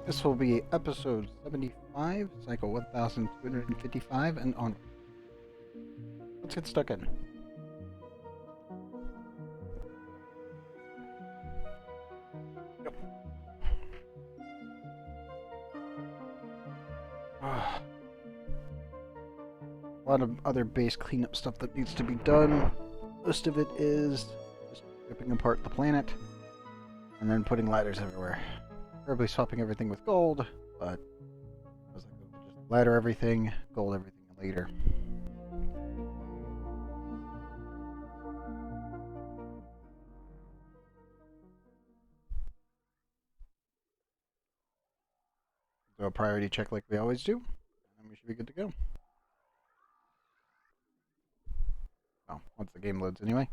This will be episode 75, cycle 1255, and on. Let's get stuck in. Yep. A lot of other base cleanup stuff that needs to be done. Most of it is just ripping apart the planet and then putting ladders everywhere. Probably swapping everything with gold, but I was like, we'll just ladder everything, gold everything later. Do a priority check like we always do, and we should be good to go. Well, once the game loads anyway.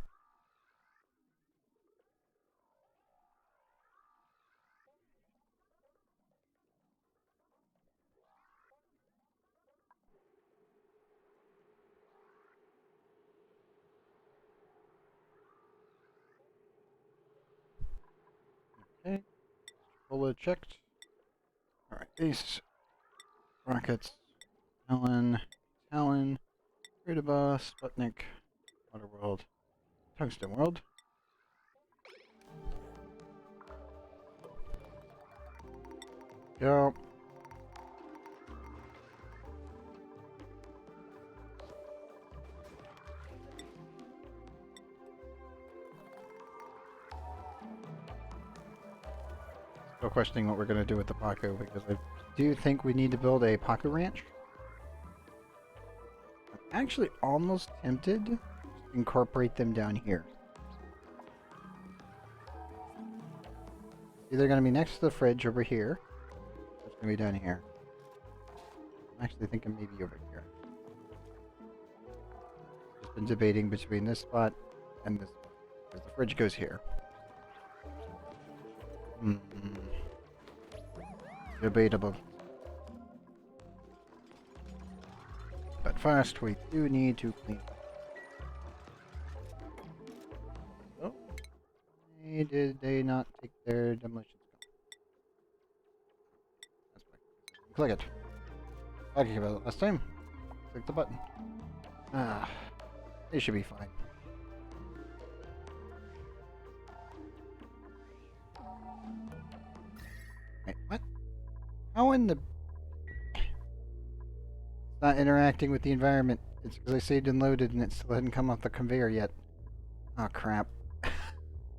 Okay, Cola checked. Alright, Ace, Rockets, Talon, Rudaba, Sputnik, Waterworld, Tungsten World. Go. Still questioning what we're going to do with the Paco, because I do think we need to build a Paco Ranch. I'm actually almost tempted to incorporate them down here. Either going to be next to the fridge over here, or it's going to be down here. I'm actually thinking maybe over here. Just been debating between this spot and this spot, because the fridge goes here. Debatable. But first, we do need to clean up. Oh, did they not take their demolition skill? That's fine. Click it. Talking about it last time. Click the button. Ah, they should be fine. Wait, what? How in the... It's not interacting with the environment. It's because I saved and loaded and it still hadn't come off the conveyor yet. Oh, crap.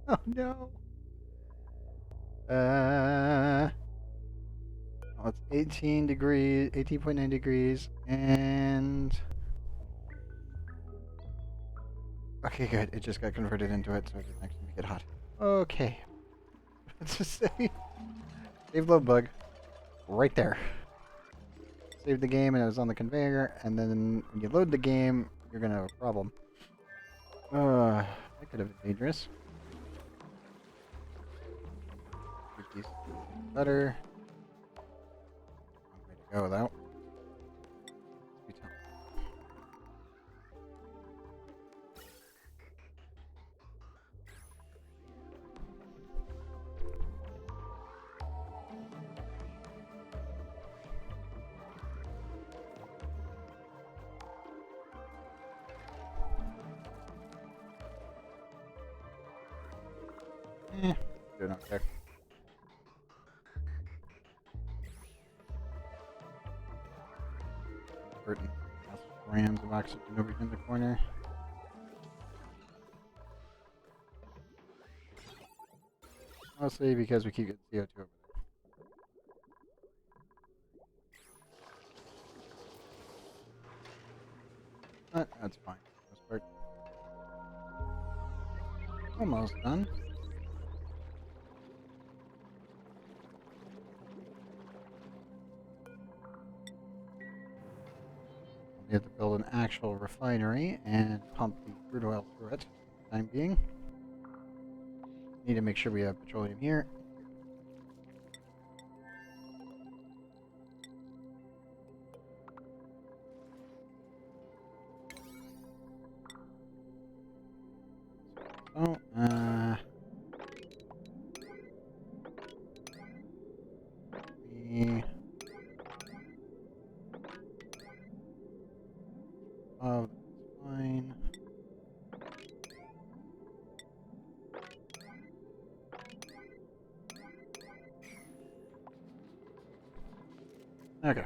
Oh, no. Well, it's 18 degrees, 18.9 degrees, and... Okay, good. It just got converted into it, so it didn't actually make it hot. Okay. Let's just say... Save load bug. Right there. Save the game and it was on the conveyor, and then when you load the game, you're gonna have a problem. That could have been dangerous. Better. Wrong way to go, though. Doing okay. Burton has grams of oxygen over here in the corner. Mostly because we keep getting CO2 over there. But that's fine for the most part. Almost done. We have to build an actual refinery and pump the crude oil through it for the time being. Need to make sure we have petroleum here. So, Oh, that's fine. Okay.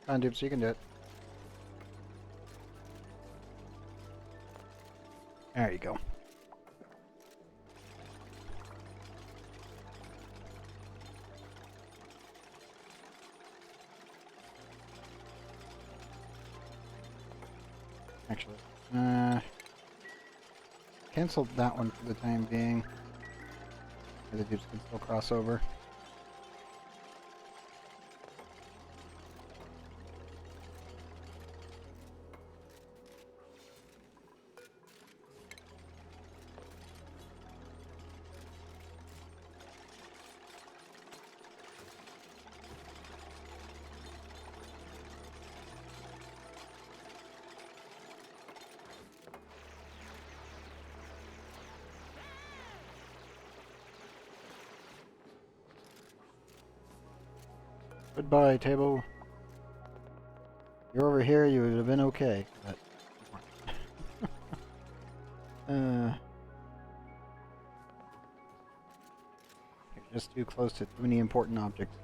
Come on, Dupes, you can do it. There you go. Actually, cancel that one for the time being. The Dupes can still cross over. Goodbye, table. You're over here, you would have been okay. But you're just too close to too many important objects.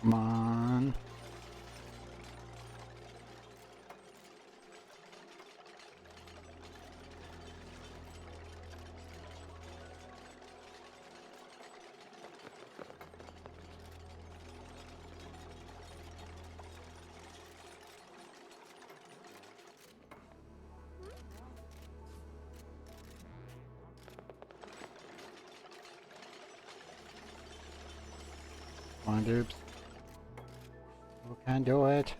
Come on. Come on, Dupes. You can do it.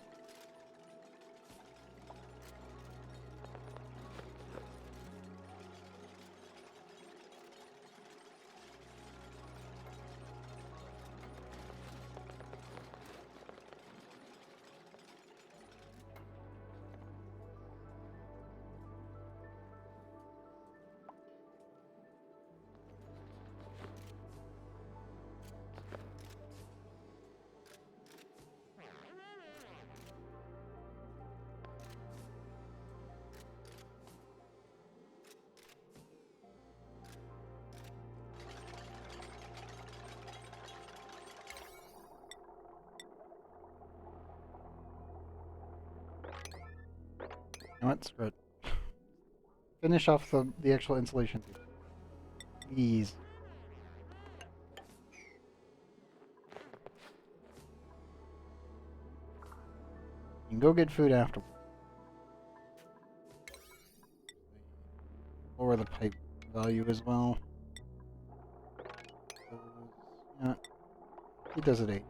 You know what? Screw it. Finish off the actual insulation. Please. You can go get food afterwards. the pipe value as well. Yeah, he does it 8.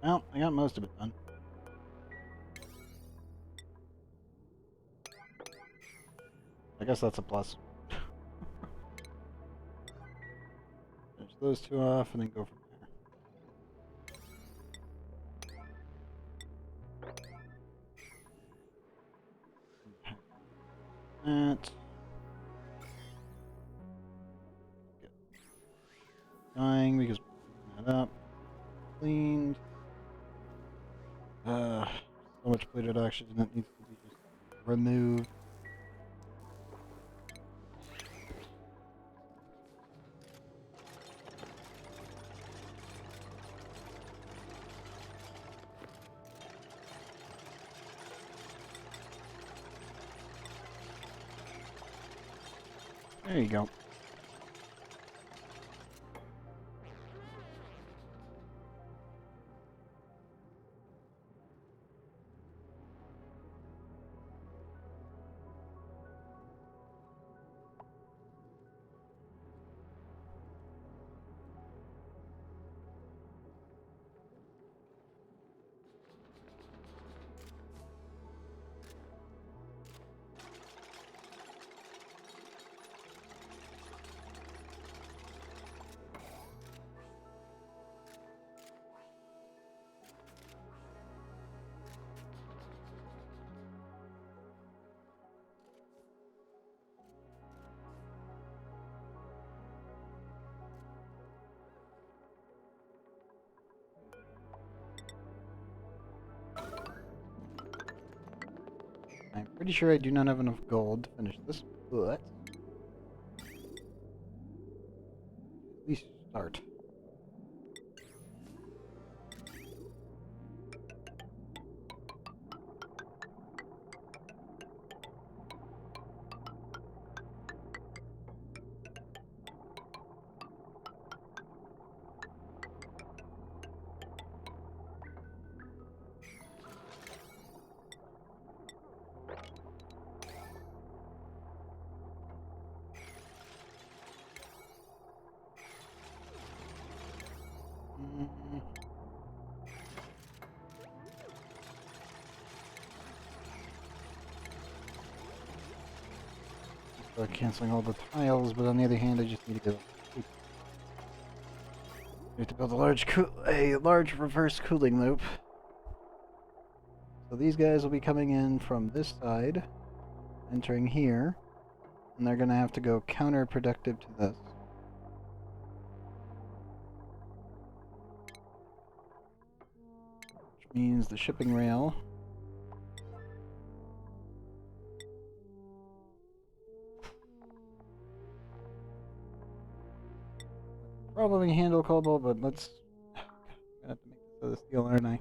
Well, I got most of it done. I guess that's a plus. Finish those 2 off and then go from there. That. Dying because we're that up. Cleaned. So much plated oxygen that needs to be just removed. There you go. I'm pretty sure I do not have enough gold to finish this, but at least start. Canceling all the tiles, but on the other hand, I just need to go. We have to build a large reverse cooling loop. So these guys will be coming in from this side, entering here, and they're going to have to go counterproductive to this. Which means the shipping rail probably handle cobalt, but let's gonna have to make this out of steel, aren't I?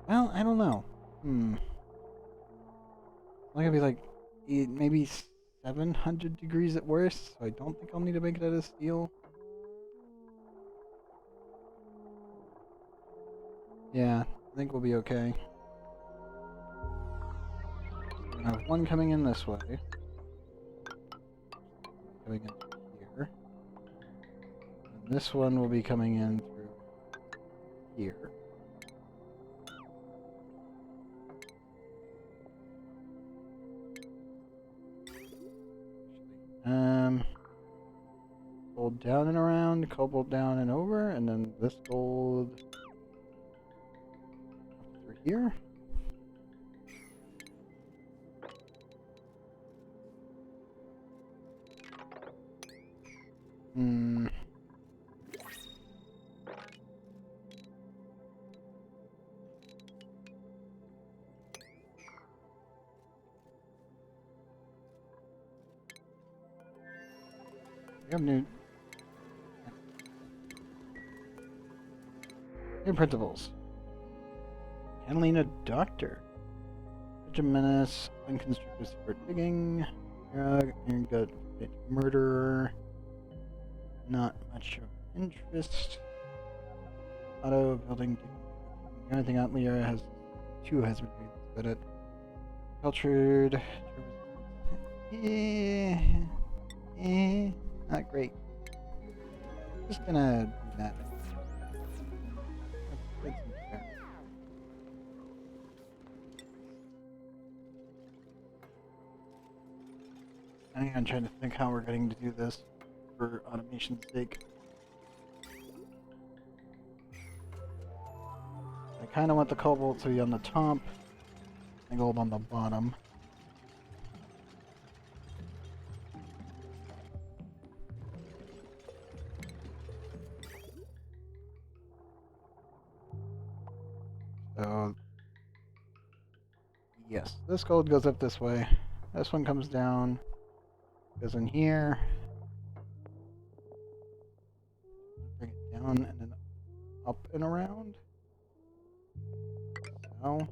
Well, I don't know. It's gonna be like maybe 700 degrees at worst, so I don't think I'll need to make it out of steel. Yeah, I think we'll be okay. So I have one coming in this way. Coming in through here. And this one will be coming in through here. Gold down and around, cobalt down and over, and then this gold up through here. have new principles. Handling a doctor. Such a menace. Unconstructive secret digging. Uncut murderer. Not much of interest. Auto building. The only thing out Leo has two husband reasons about it. Cultured. Not great. Just gonna do that. That's fair. I'm trying to think how we're going to do this for automation's sake. I kind of want the cobalt to be on the top and gold on the bottom. So, yes, this gold goes up this way. This one comes down, goes in here. Bring it down and then up and around. So.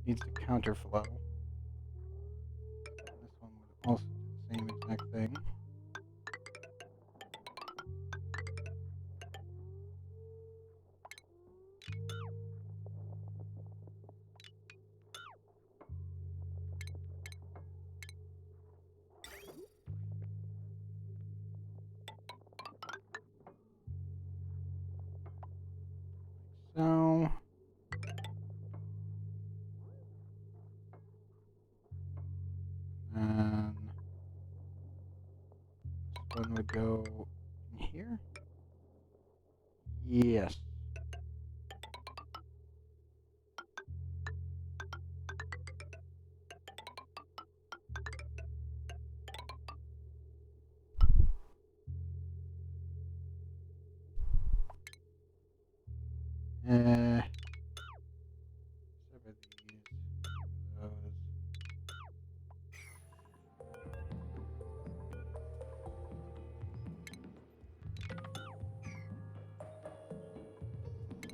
Needs to counterflow. This one would also do the same exact thing. So. And this one would go in here. Yes. Sever these. Those.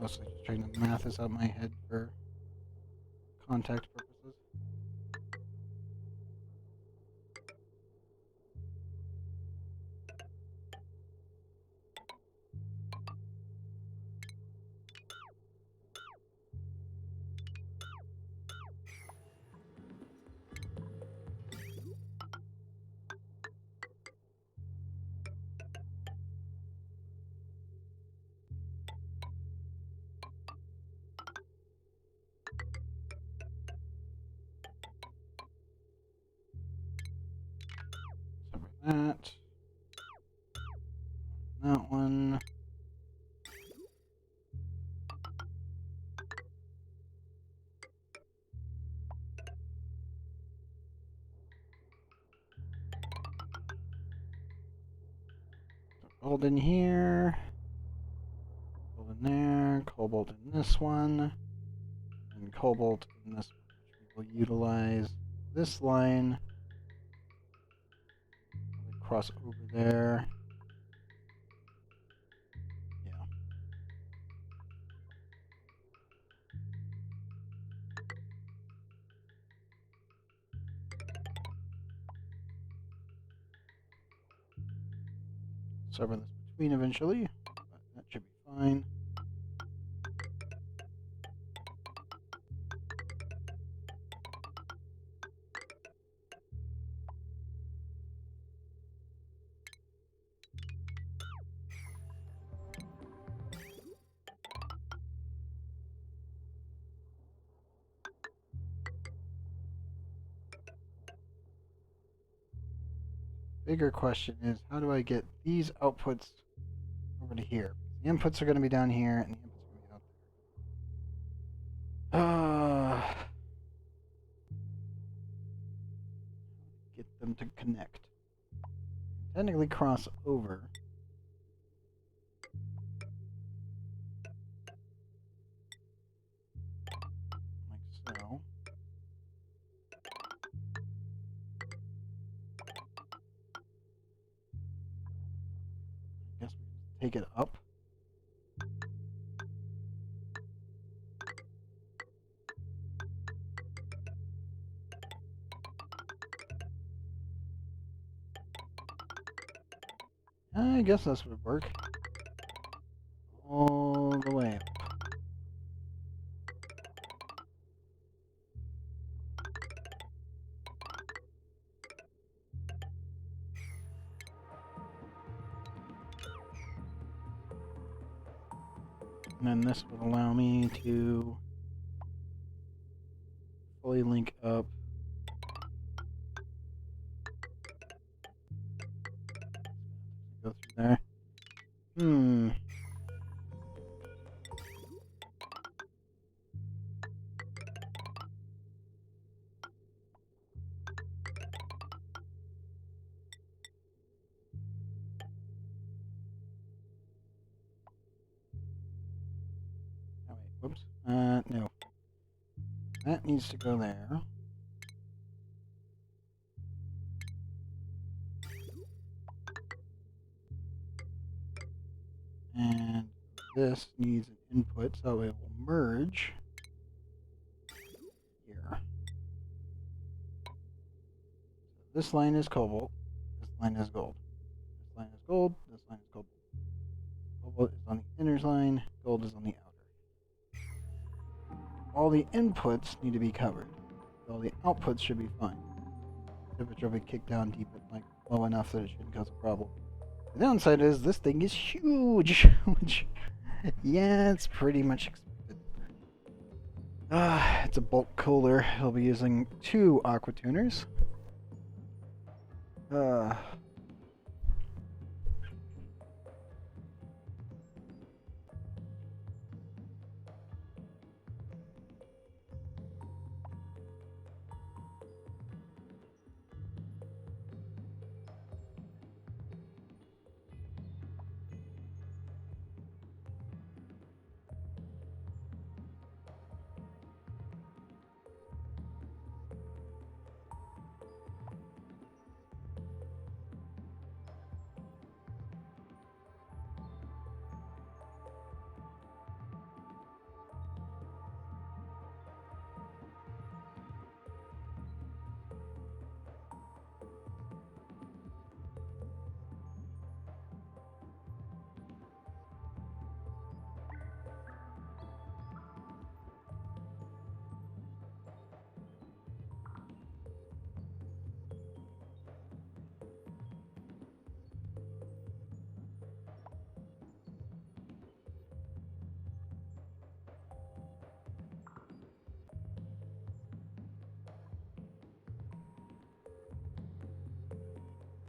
Mostly just trying to math this out in my head for contact purposes. Sever that. That one. Gold in here. Gold in there. Cobalt in this one. And cobalt in this one, which we will utilize this line. Cross over there. Yeah. Sever this between eventually, but that should be fine. Bigger question is, how do I get these outputs over to here? The inputs are going to be down here, and the inputs are going to be out there. Get them to connect. Technically cross over. Like so. I guess we can take it up. I guess this would work. All the way up. And then this would allow me to fully link up. Go through there. Oh, wait, whoops. No. That needs to go there. And this needs an input, so it will merge here. So this line is cobalt, this line is gold. This line is gold, this line is cobalt. Cobalt is on the inner line, gold is on the outer. All the inputs need to be covered. All the outputs should be fine. Temperature will be kicked down deep, like low enough that it shouldn't cause a problem. The downside is this thing is huge, which, yeah, it's pretty much expected. It's a bulk cooler. I'll be using 2 aqua tuners.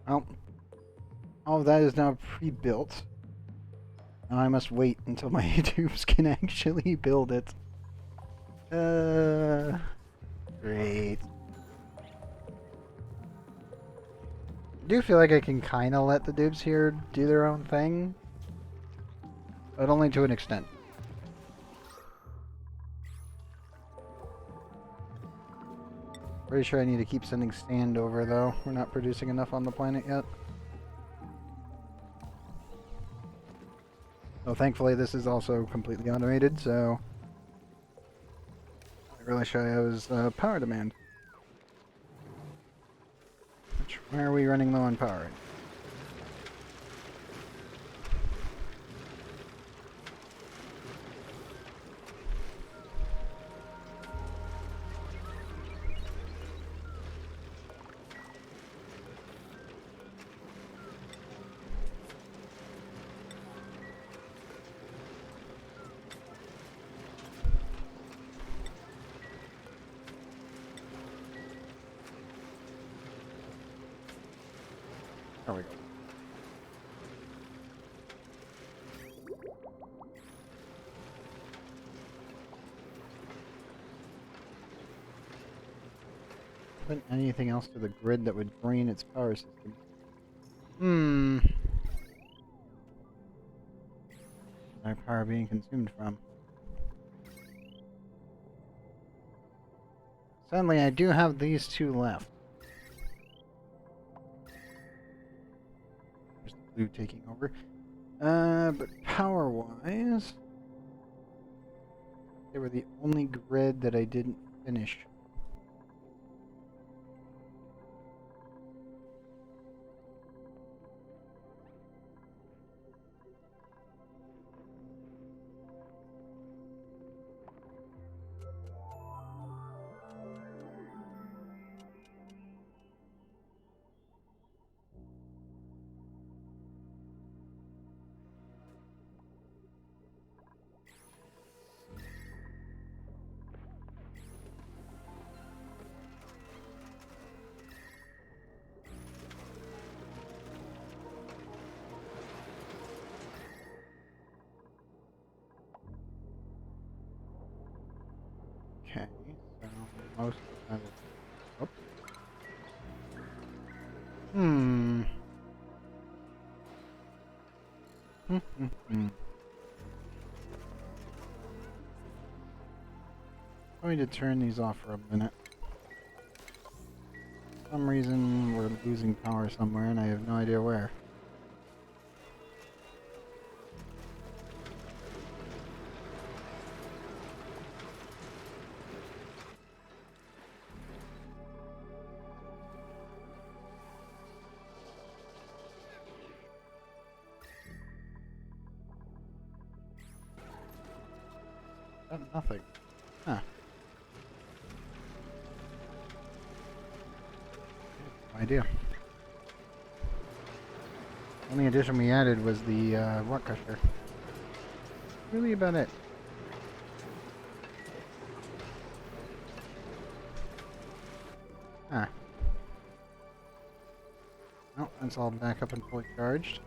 Well, all of that is now pre-built. Now I must wait until my tubes can actually build it. Great. I do feel like I can kind of let the dudes here do their own thing, but only to an extent. Pretty sure I need to keep sending sand over, though. We're not producing enough on the planet yet. So thankfully this is also completely automated, so I really show you his power demand. Why are we running low on power? There we go. Put anything else to the grid that would drain its power system. My power being consumed from. Sadly, I do have these two left. There's the blue taking over. But power-wise, they were the only grid that I didn't finish. Okay, so most of it. Oh. Going to turn these off for a minute. For some reason, we're losing power somewhere, and I have no idea where. Nothing. Huh. No idea. Only addition we added was the rock crusher. Really about it. Huh. Oh, it's all back up and fully charged.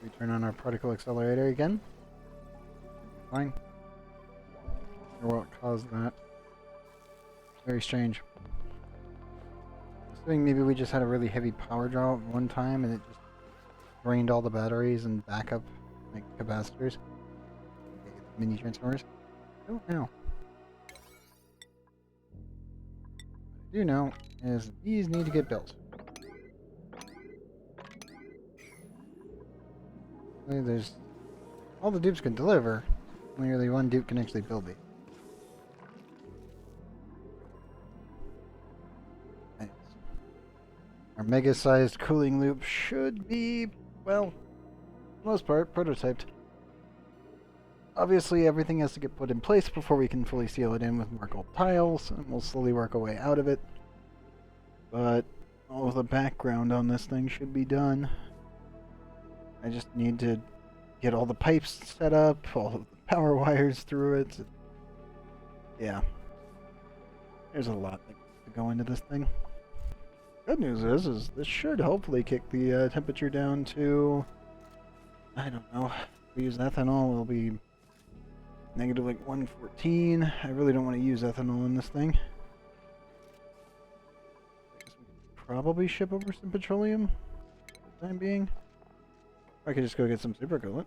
We turn on our particle accelerator again. Fine. I wonder what caused that. Very strange. Assuming maybe we just had a really heavy power draw at one time and it just drained all the batteries and backup like capacitors. Mini transformers. I don't know. What I do know is these need to get built. There's all the dupes can deliver. Only really one dupe can actually build these. Nice. Our mega-sized cooling loop should be, well, for the most part, prototyped. Obviously, everything has to get put in place before we can fully seal it in with more gold tiles, and we'll slowly work our way out of it. But all of the background on this thing should be done. I just need to get all the pipes set up, all of the power wires through it. Yeah. There's a lot that needs to go into this thing. Good news is this should hopefully kick the temperature down to, I don't know, if we use ethanol, it'll be negative like 114. I really don't want to use ethanol in this thing. I guess we could probably ship over some petroleum for the time being. I could just go get some super coolant.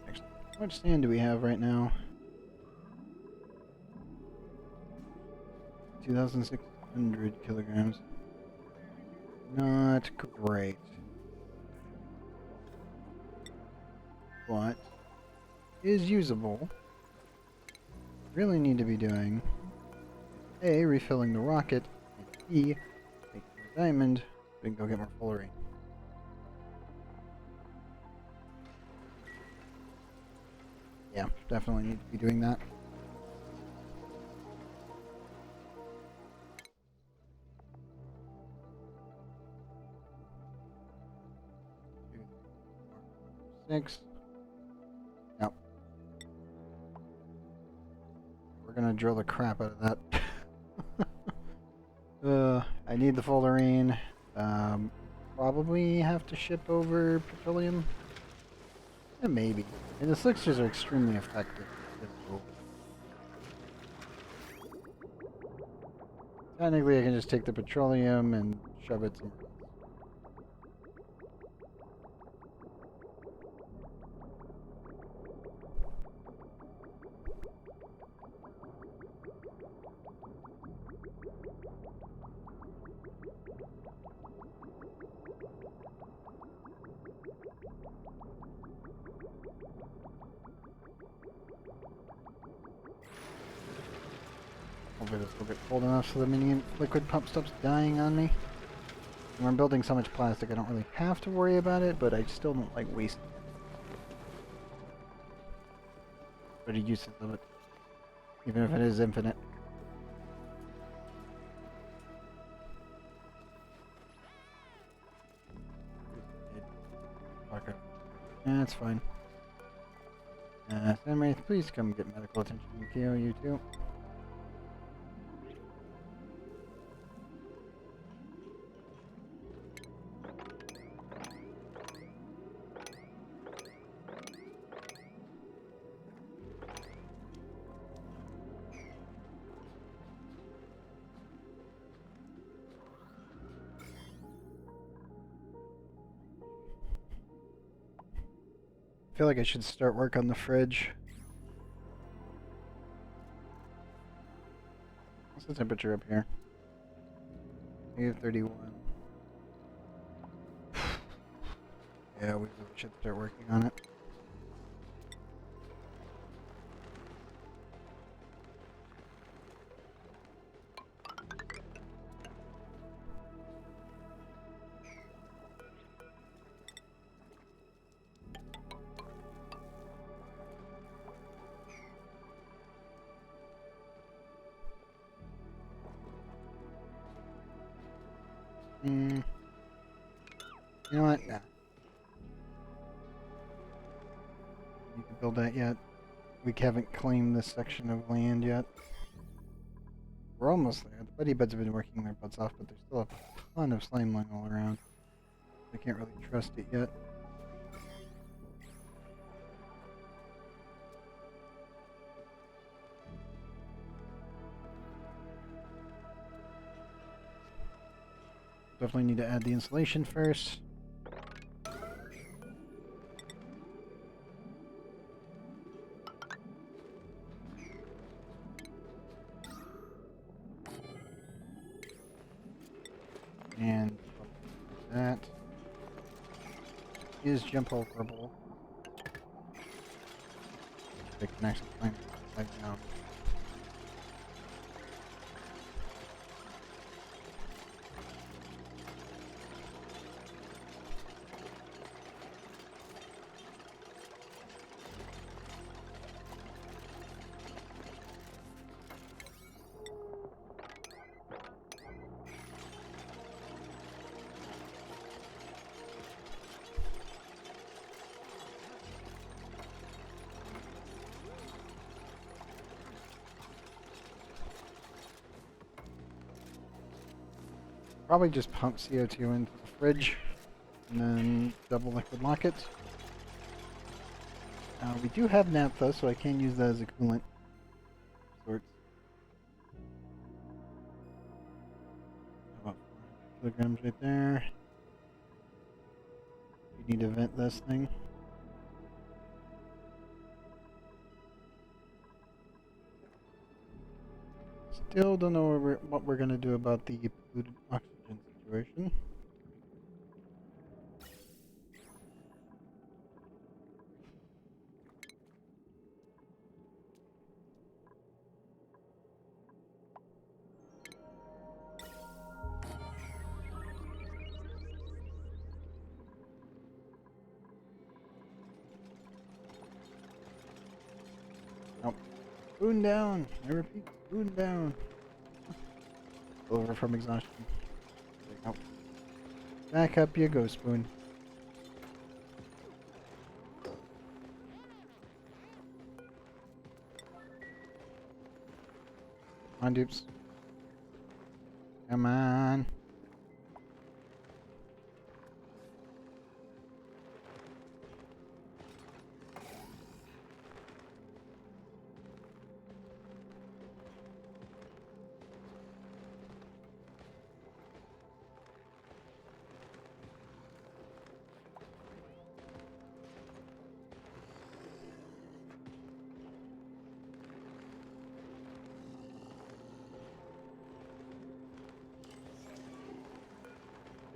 Actually, how much sand do we have right now? 2,600 kilograms. Not great. But is usable. Really need to be doing A, refilling the rocket, and B, making a diamond so we can go get more fullerene. definitely need to be doing that. Six. Yep. We're gonna drill the crap out of that. I need the fullerene. Probably have to ship over petroleum. Yeah, maybe. And the slicksters are extremely effective. Technically, I can just take the petroleum and shove it somewhere else. Hopefully this will get cold enough so the mini liquid pump stops dying on me. And I'm building so much plastic I don't really have to worry about it, but I still don't like wasting it. But the uses of it. Even if it is infinite. Okay. Yeah, that's fine. Samurai, please come get medical attention. KO, you too. I feel like I should start work on the fridge. What's the temperature up here? -31. Yeah, we really should start working on it. You know what? Nah. You can build that yet. We haven't claimed this section of land yet. We're almost there. The buddy buds have been working their butts off, but there's still a ton of slime lying all around. I can't really trust it yet. Definitely need to add the insulation first. And that is jump hole purple. It connects the plant right now. Probably just pump CO2 into the fridge and then double liquid lock it. We do have naphtha, so I can use that as a coolant. Sorts. About 400 kilograms right there. We need to vent this thing. Still don't know what we're gonna do about the polluted oxygen situation. Spoon down. I repeat, spoon down. Over from exhaustion. There you go. Back up you go, Spoon. Come on, dupes. Come on.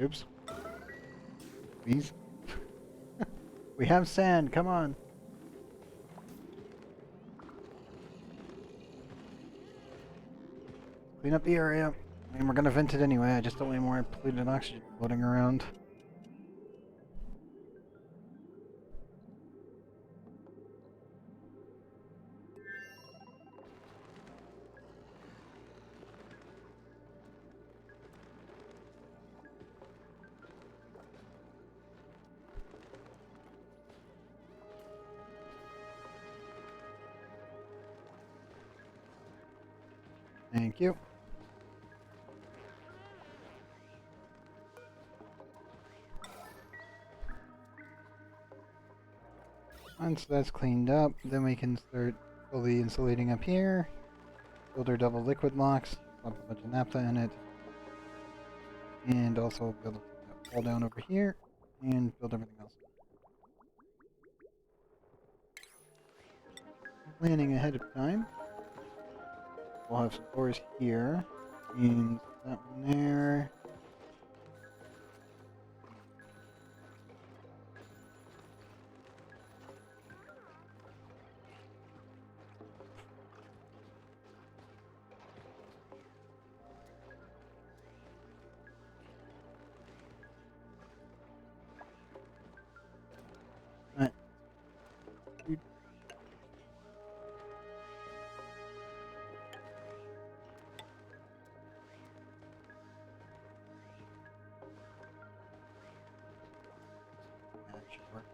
Oops. Please. We have sand, come on. Clean up the area. I mean, we're gonna vent it anyway, I just don't want any more polluted oxygen floating around. Thank you. Once that's cleaned up, then we can start fully insulating up here. Build our double liquid locks, dump a bunch of naphtha in it. And also build that wall down over here, and build everything else. Planning ahead of time. We'll have some doors here, and that one there. Right. That should work.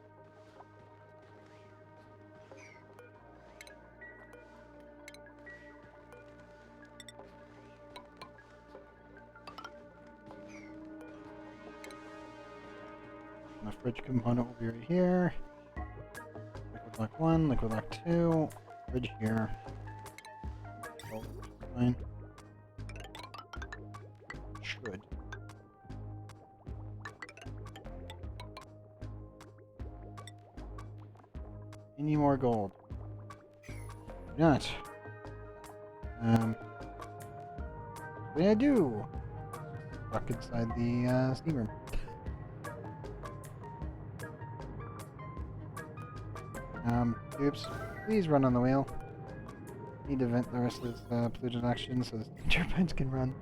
The fridge component will be right here. Liquid lock 1, liquid lock 2, fridge here. Oh, fine. Should. Any more gold? Not. What did I do? Stuck inside the steam room. Oops. Please run on the wheel. Need to vent the rest of this polluted oxygen so the turbines can run.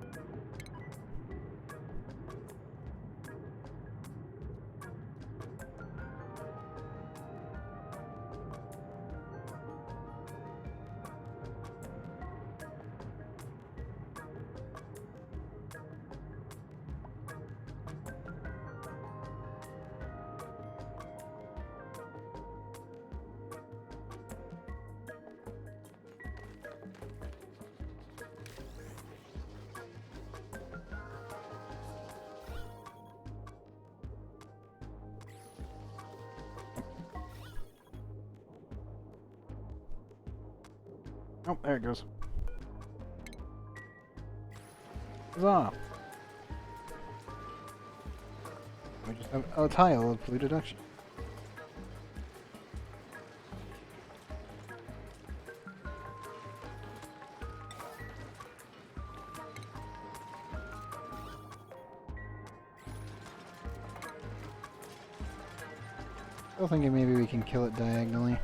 Oh, there it goes. Huzzah! We just have a tile of polluted oxygen. Still thinking maybe we can kill it diagonally.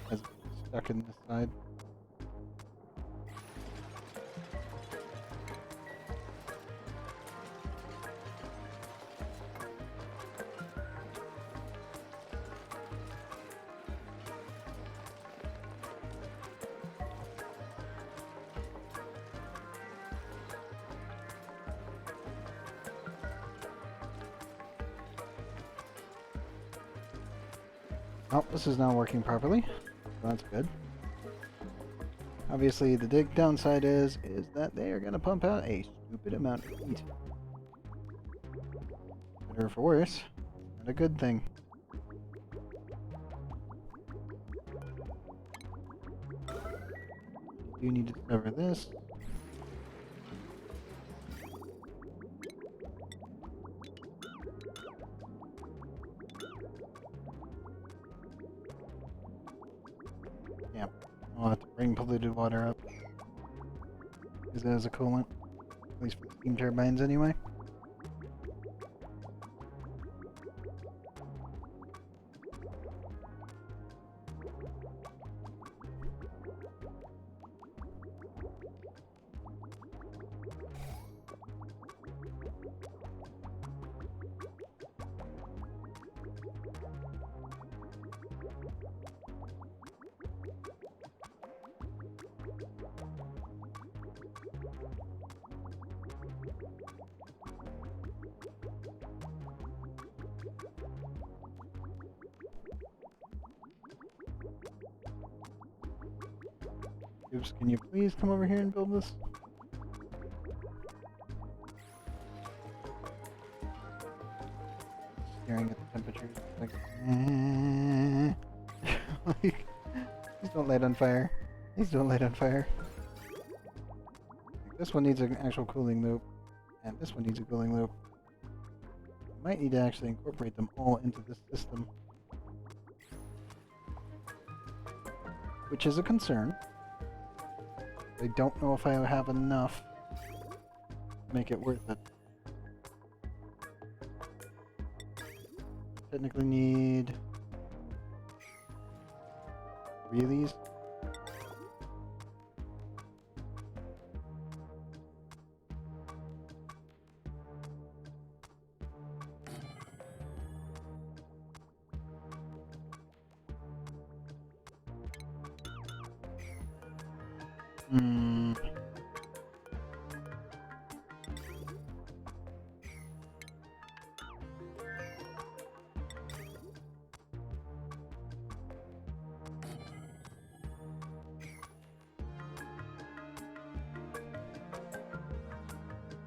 As it's stuck in this side. Oh, this is now working properly. So that's good. Obviously, the downside is that they are going to pump out a stupid amount of heat. Better for worse, not a good thing. You need to cover this. Yeah, I'll have to bring polluted water up. Use it as a coolant. At least for the steam turbines anyway. Oops, can you please come over here and build this? Staring at the temperatures, like, like, please don't light on fire. Please don't light on fire. Like, this one needs an actual cooling loop, and this one needs a cooling loop. Might need to actually incorporate them all into this system, which is a concern. I don't know if I have enough to make it worth it. Technically need 3 of these.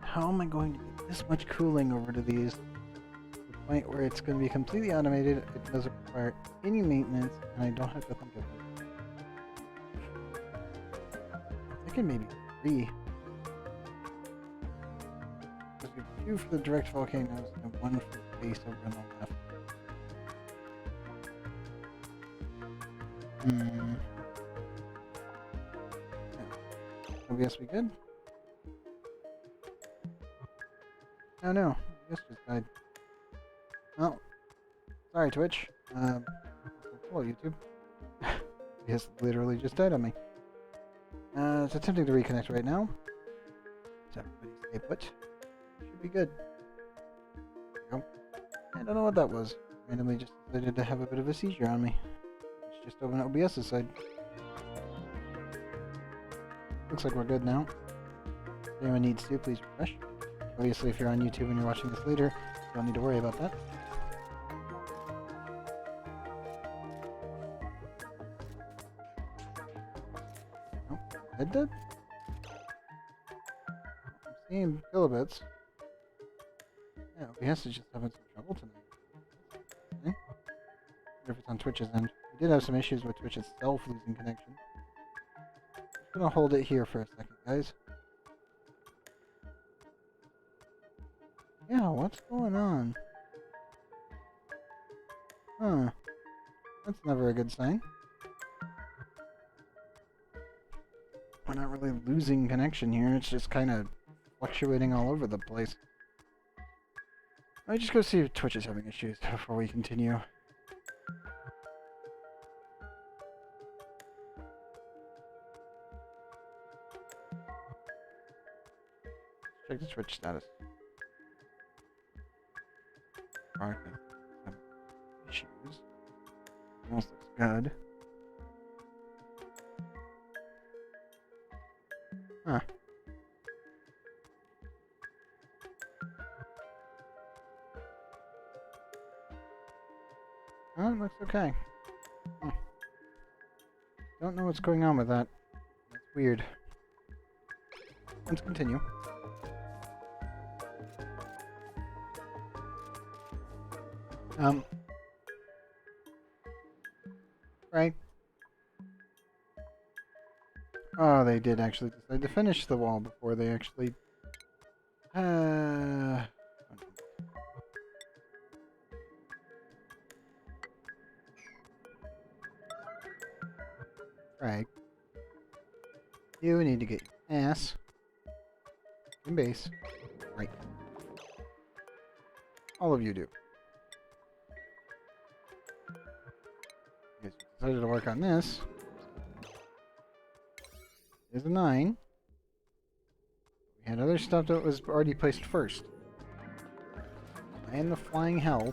How am I going to get this much cooling over to these to the point where it's going to be completely automated, it doesn't require any maintenance, and I don't have to think of it? I'm thinking maybe 3. There's 2 for the direct volcanoes and 1 for the base over on the left. Yeah. OBS, we good? Oh no, this just died. Oh, sorry Twitch. Hello YouTube. This literally just died on me. It's attempting to reconnect right now. So everybody stay put. Should be good. There we go. I don't know what that was. Randomly just decided to have a bit of a seizure on me. It's just open OBS's side. Looks like we're good now. If anyone needs to, please refresh. Obviously, if you're on YouTube and you're watching this later, you don't need to worry about that. Oh, dead dead? I'm seeing kilobits. Yeah, OBS is just having some trouble tonight. Okay. If it's on Twitch's end. We did have some issues with Twitch itself losing connection. I'm gonna hold it here for a second, guys. Yeah, what's going on? Huh. That's never a good sign. We're not really losing connection here, it's just kind of fluctuating all over the place. Let me just go see if Twitch is having issues before we continue. Check the Twitch status. Product has issues. Almost looks good. Huh. Oh, it looks okay. don't know what's going on with that. That's weird. Let's continue. Right. Oh, they did actually decide to finish the wall before they actually... Right. You need to get your ass in base. Right. All of you do. You guys decided to work on this. There's a 9. We had other stuff that was already placed first. And the flying hell.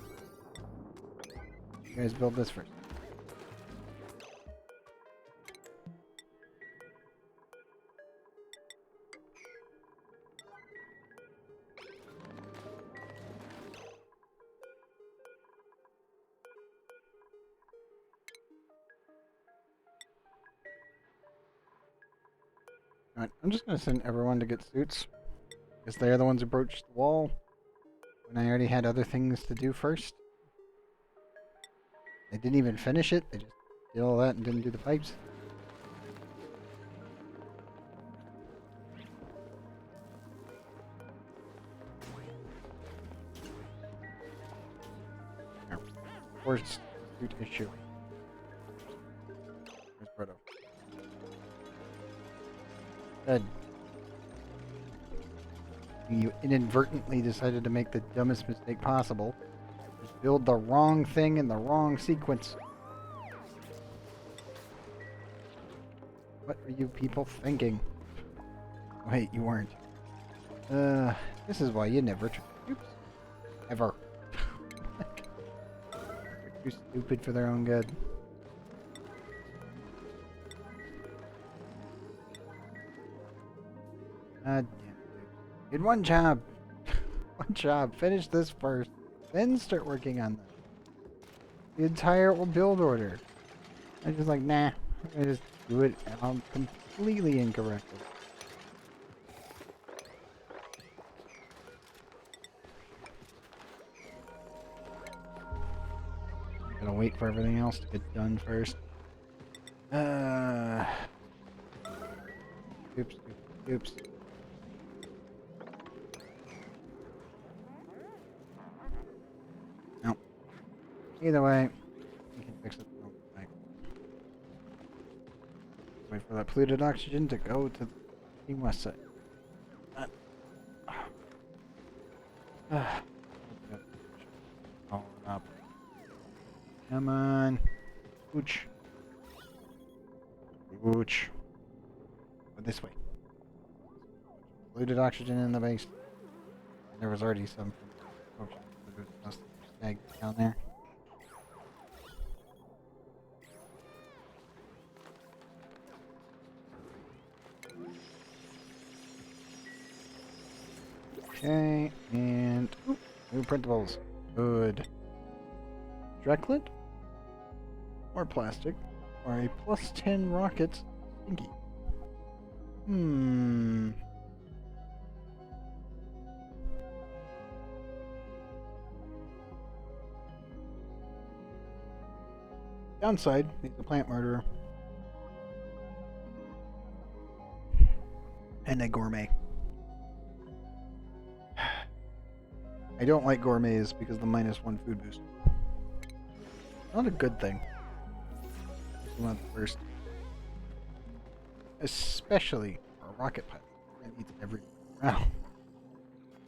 You guys build this first. Alright, I'm just gonna send everyone to get suits. Because they're the ones who broached the wall. When I already had other things to do first. They didn't even finish it. They just did all that and didn't do the pipes. First suit issue. Where's Proto? Good. You inadvertently decided to make the dumbest mistake possible. Just build the wrong thing in the wrong sequence. What are you people thinking? Wait, you weren't. This is why you never oops. Ever. They're too stupid for their own good. God damn it. Did one job. One job. Finish this first. Then start working on the entire build order. I was just like, nah. I just do it completely incorrectly. I'm gonna wait for everything else to get done first. Oops, oops, oops. No. Either way, we can fix it. Wait for that polluted oxygen to go to the west side. All up. Come on. Ooch. Ooch. Go this way. Polluted oxygen in the base. There was already some snag down there. Okay, and ooh, new printables. Good. Drecklet? Or plastic? Or a +10 rocket thingy? Downside, he's a plant murderer. And a gourmet. I don't like gourmets because of the -1 food boost. Not a good thing. You want the first. Especially for a rocket pilot. That eats every round.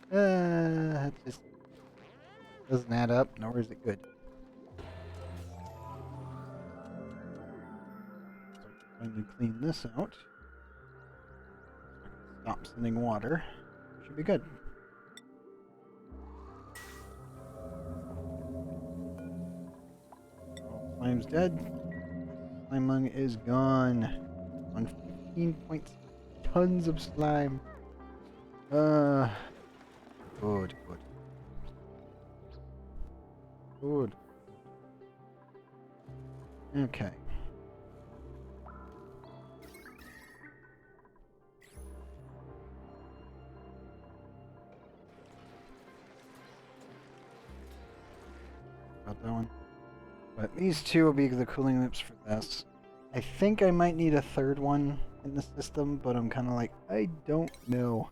That just doesn't add up, nor is it good. So finally clean this out. Stop sending water. Should be good. Slime's dead. Slime lung is gone. On 15 points. Tons of slime. Good, good. Good. Okay. about that one. But these two will be the cooling loops for this. I think I might need a third one in the system, but I'm kind of like, I don't know.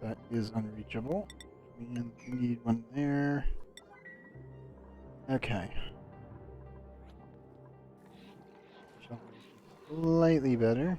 That is unreachable. And we need one there. Okay. Slightly better.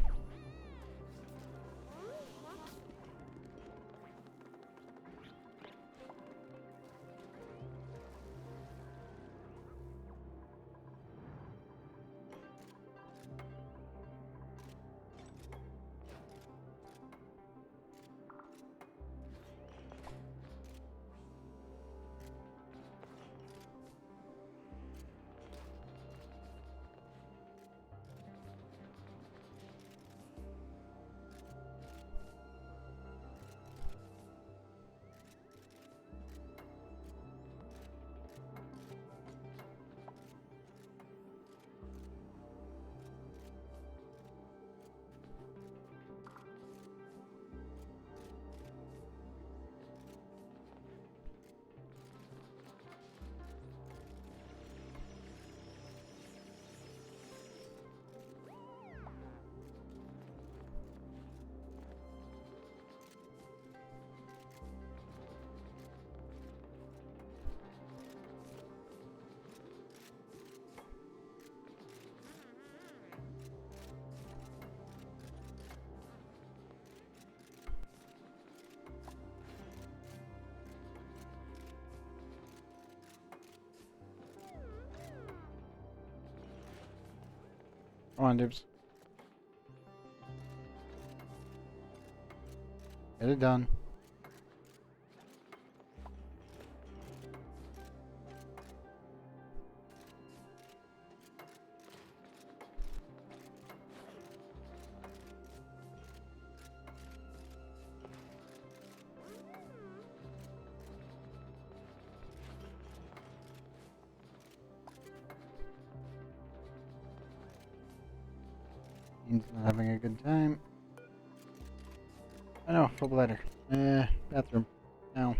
Come on, Dibs. Get it done. He's not having a good time. I know, full bladder. Bathroom. Now.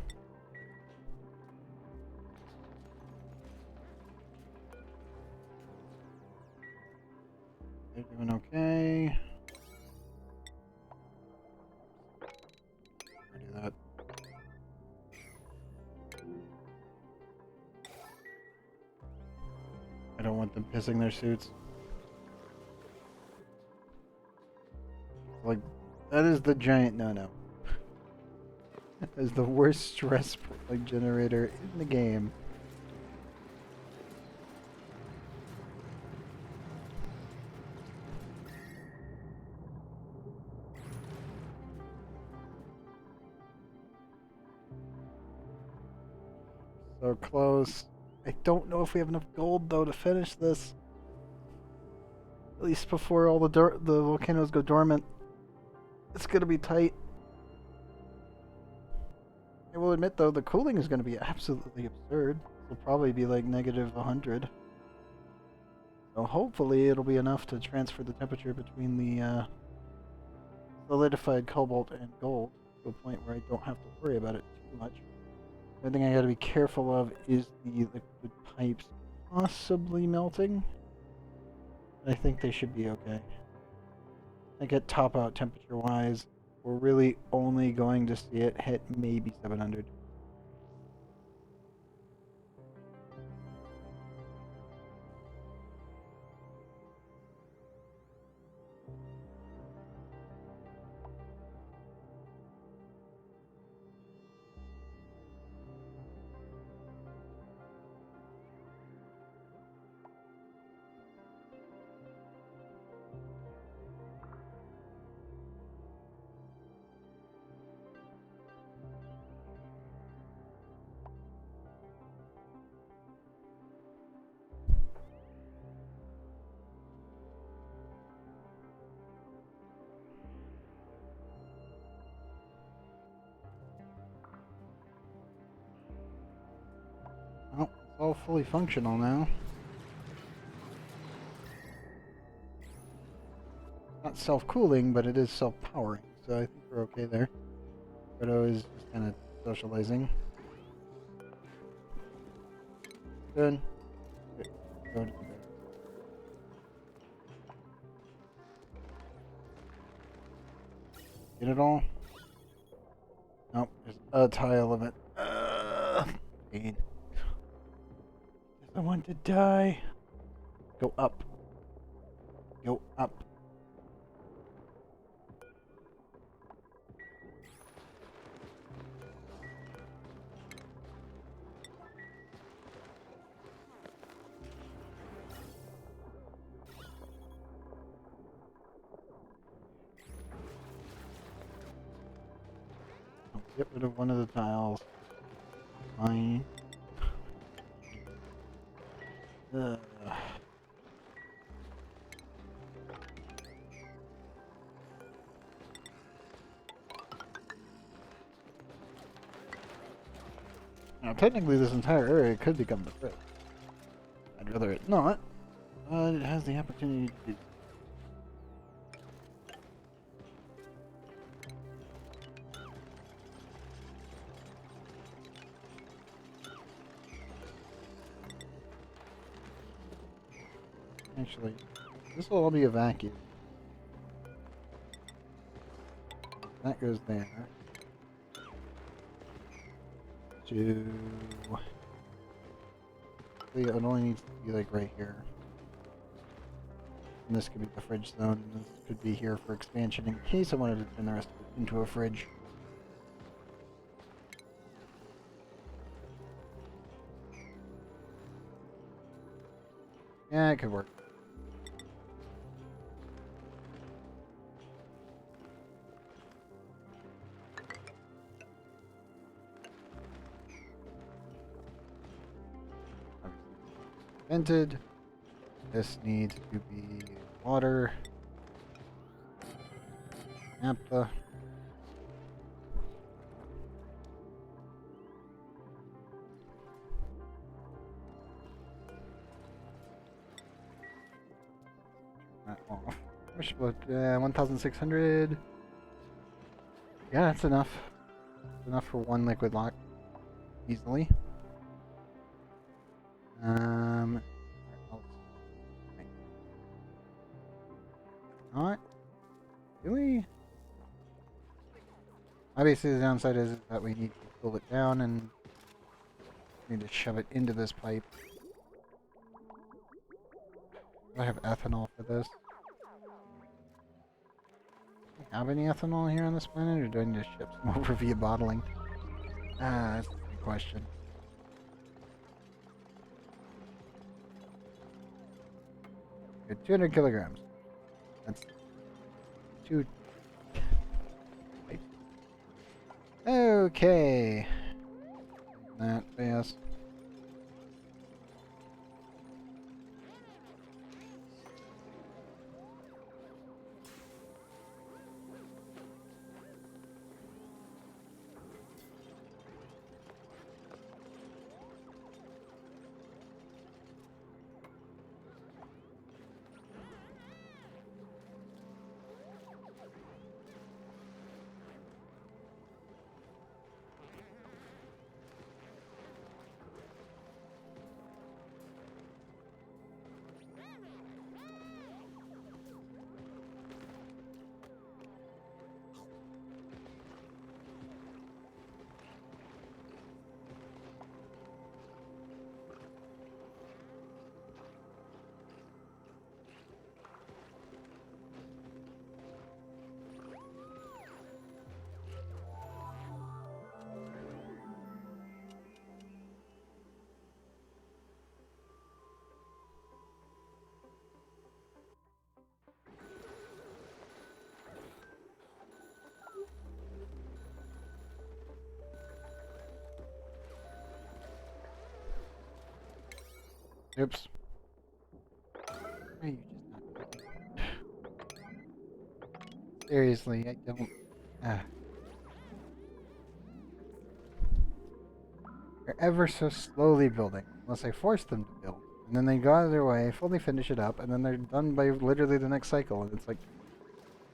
They're doing okay. Do that. I don't want them pissing their suits. Like, that is the giant no-no. That is the worst stress like generator in the game. So close. I don't know if we have enough gold though to finish this. At least before all the volcanoes go dormant. It's gonna be tight. I will admit though, the cooling is gonna be absolutely absurd. It'll probably be like negative 100. So hopefully it'll be enough to transfer the temperature between the solidified cobalt and gold to a point where I don't have to worry about it too much. The only thing I gotta be careful of is the liquid pipes possibly melting. I think they should be okay. I get top out temperature wise. We're really only going to see it hit maybe 700. all fully functional now. Not self-cooling, but it is self-powering, so I think we're okay there. Frodo is just kind of socializing. Good. Good. Get it all? Nope, there's a tile of it. Pain. I want to die. Go up. Go up. I'll get rid of one of the tiles. Fine. Ugh. Now, technically, this entire area could become the fridge. I'd rather it not, but it has the opportunity to do. Actually, this will all be a vacuum. That goes there. It only needs to be like right here. And this could be the fridge zone, and this could be here for expansion in case I wanted to turn the rest of it into a fridge. Yeah, it could work. Vented. This needs to be water. Naphtha. That off. Wish about 1,600. Yeah, that's enough. That's enough for one liquid lock. Easily. Not really. Obviously, the downside is that we need to cool it down and need to shove it into this pipe. Do I have ethanol for this? Do we have any ethanol here on this planet, or do I need to ship some over via bottling? Ah, that's the big question. Good, 200 kilograms. That's 2. Okay. That fast. Oops. Why are you just not... Seriously, I don't... You're ever so slowly building. unless I force them to build. And then they go out of their way, fully finish it up, and then they're done by literally the next cycle. And it's like,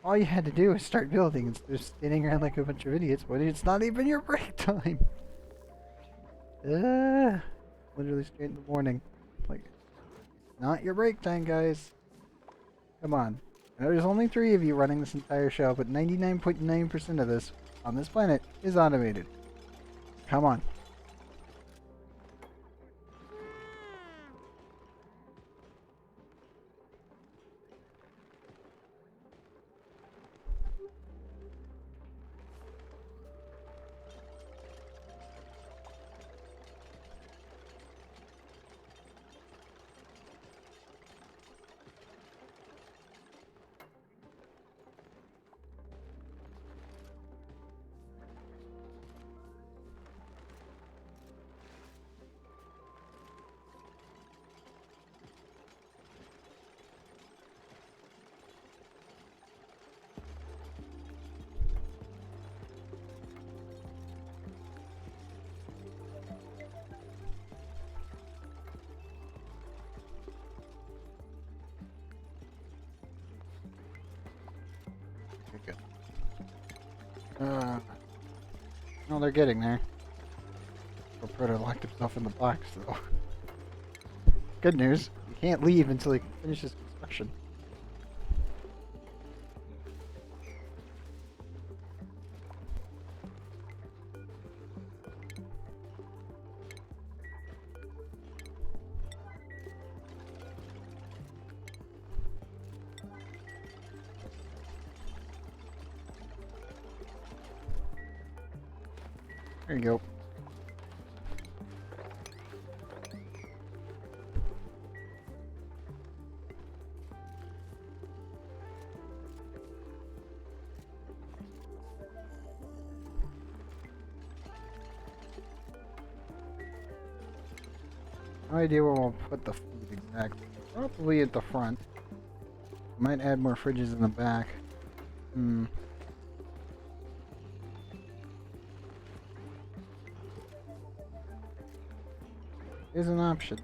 all you had to do is start building instead of standing around like a bunch of idiots. But it's not even your break time. Literally straight in the morning. Like, it's not your break time, guys. Come on. I know there's only 3 of you running this entire show, but 99.9% of this on this planet is automated. Come on. Good. No, they're getting there. The proto locked himself in the box, though. Good news. You can't leave until he finishes construction. There you go. No idea where we'll put the food exactly. Probably at the front. Might add more fridges in the back. Is an option.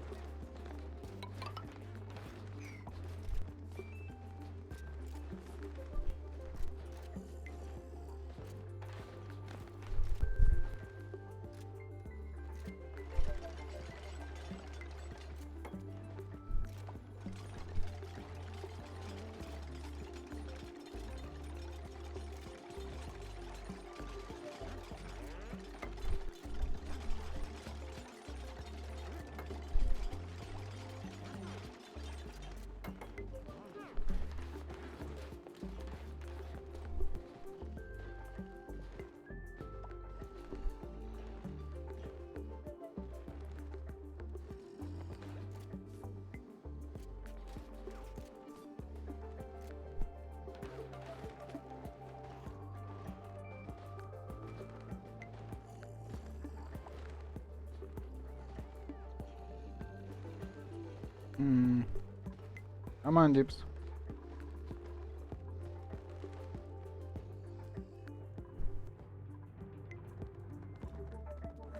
Come on, dupes.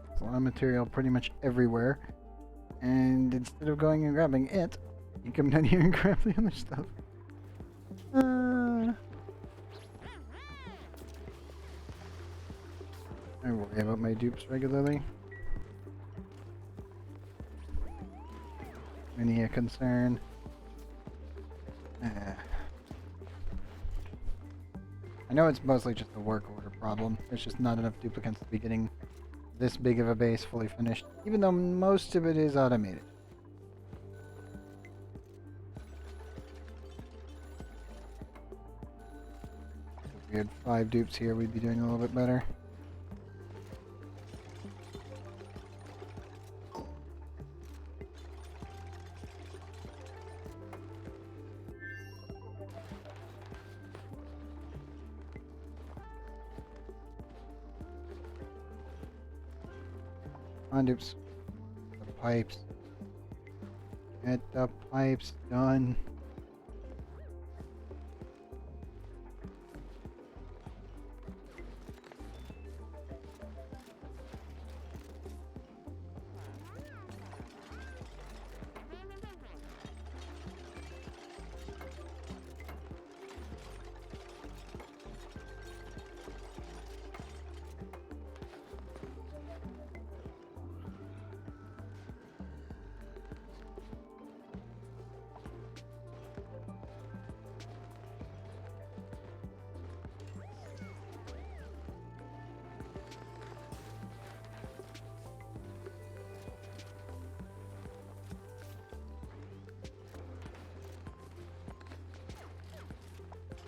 There's a lot of material pretty much everywhere. And instead of going and grabbing it, you come down here and grab the other stuff. I worry about my dupes regularly. Many a concern. I know it's mostly just a work order problem. There's just not enough duplicates to be getting this big of a base fully finished, even though most of it is automated. If we had 5 dupes here, we'd be doing a little bit better. On dupes. The pipes. Get the pipes done.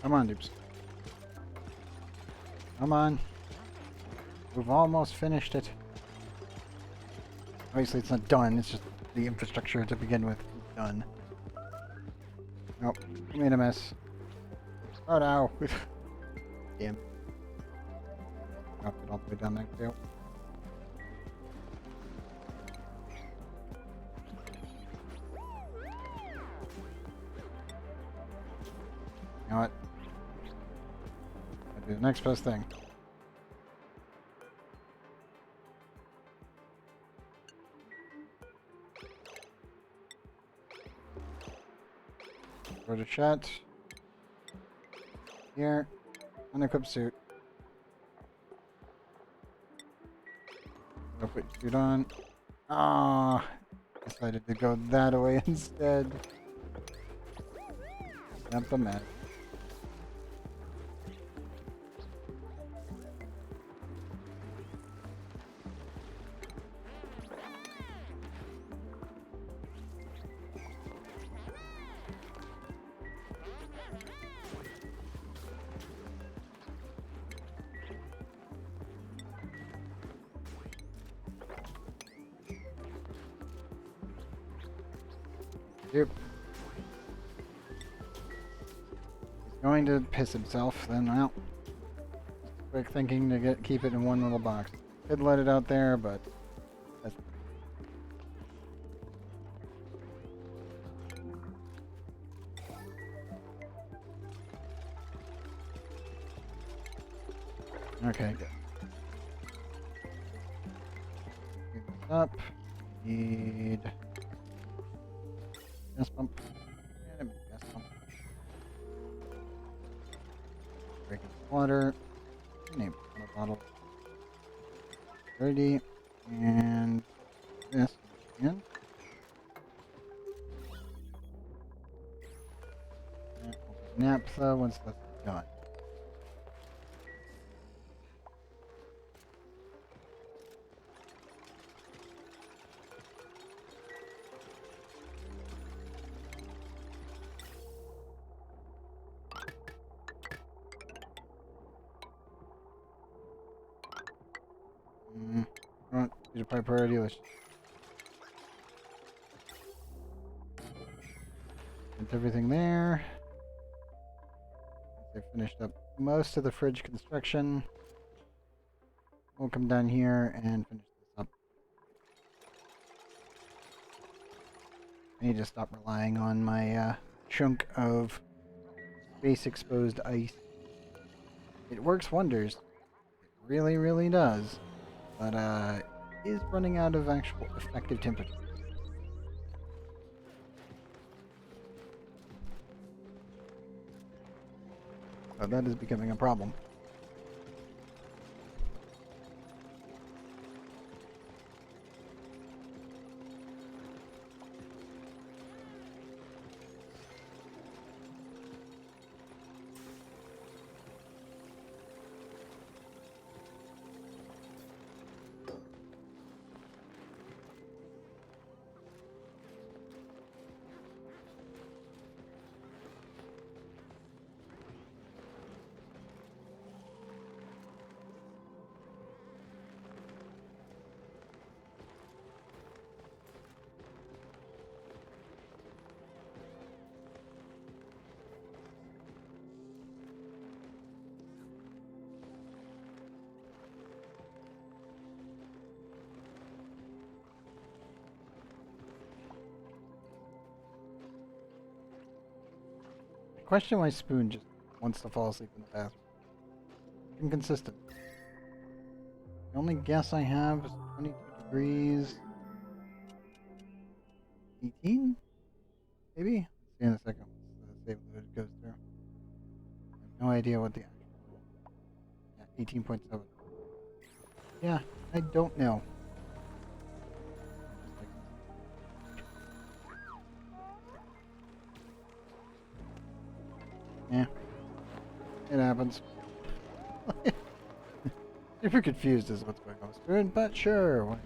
Come on, dupes. Come on. We've almost finished it. Obviously, it's not done. It's just the infrastructure to begin with is done. Nope. I made a mess. Oh no. Damn. Drop it all the way down there too. You know what? I'll do the next best thing. Go to chat. Here. Unequip suit. Go put your suit on. Ah, decided to go that way instead. Not the mess. Yep. He's going to piss himself, then well. Quick thinking to keep it in one little box. Could let it out there, but that's okay, good. Clean this up. Need gas pump. And a gas pump. Drinking water. Name water bottle. 30. And this again. And open naphtha once that's done. Front, user pipe priority list. That's everything there. They finished up most of the fridge construction. We'll come down here and finish this up. I need to stop relying on my chunk of space exposed ice. It works wonders. It really, really does. But is running out of actual effective temperature. So that is becoming a problem. I question why Spoon just wants to fall asleep in the bathroom. Inconsistent. The only guess I have is 22 degrees. 18? Maybe? Let's see in a second once the save load goes through. I have no idea what the actual... Yeah, 18.7. Yeah, I don't know. Yeah. It happens. Super confused as what's going on, Spoon, but sure.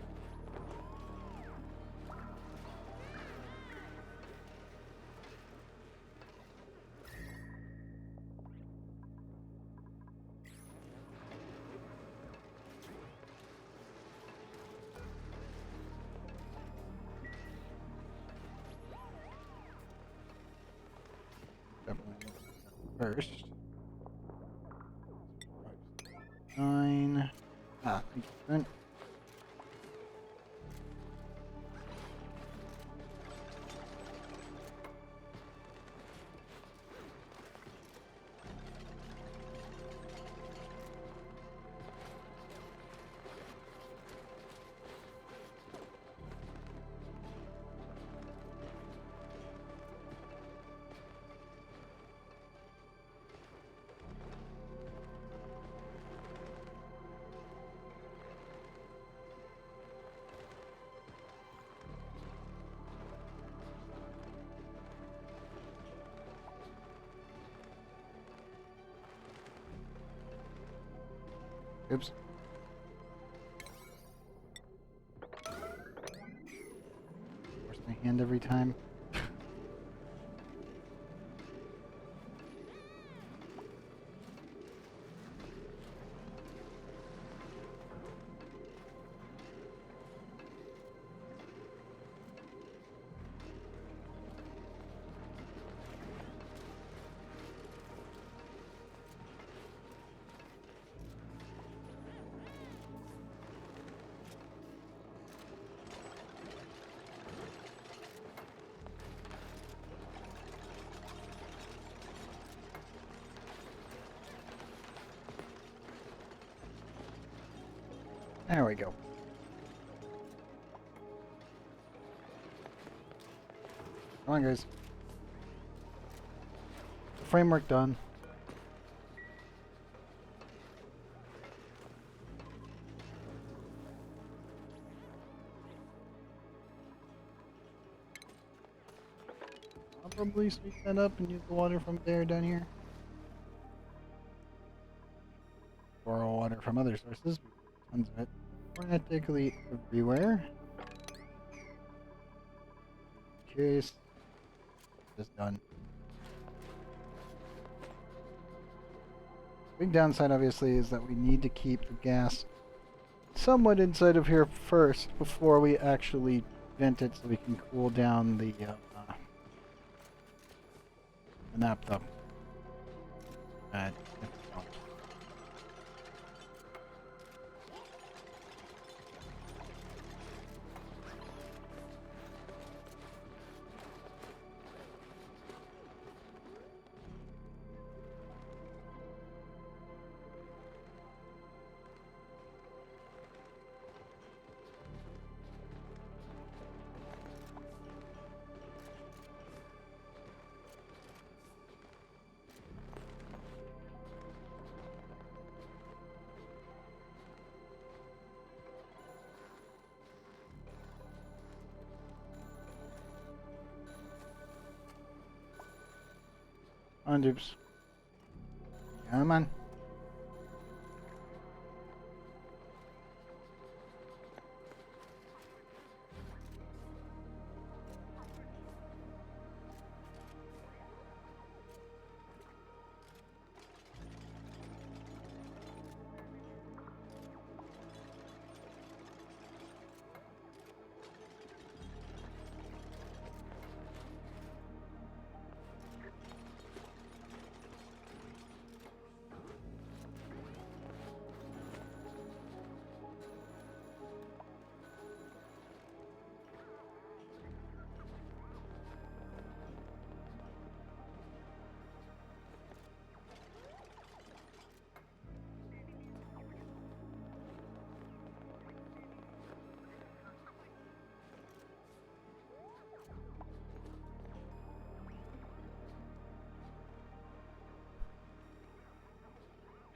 Definitely look at that first. 9. Ah, thank you, friend. Oops. Force my hand every time. There we go. Come on, guys. Framework done. I'll probably sweep that up and use the water from there down here. Borrow water from other sources. Tons of it. Practically everywhere. Case. Just done. Big downside, obviously, is that we need to keep the gas somewhat inside of here first before we actually vent it, so we can cool down the naphtha. On dupes. Come on.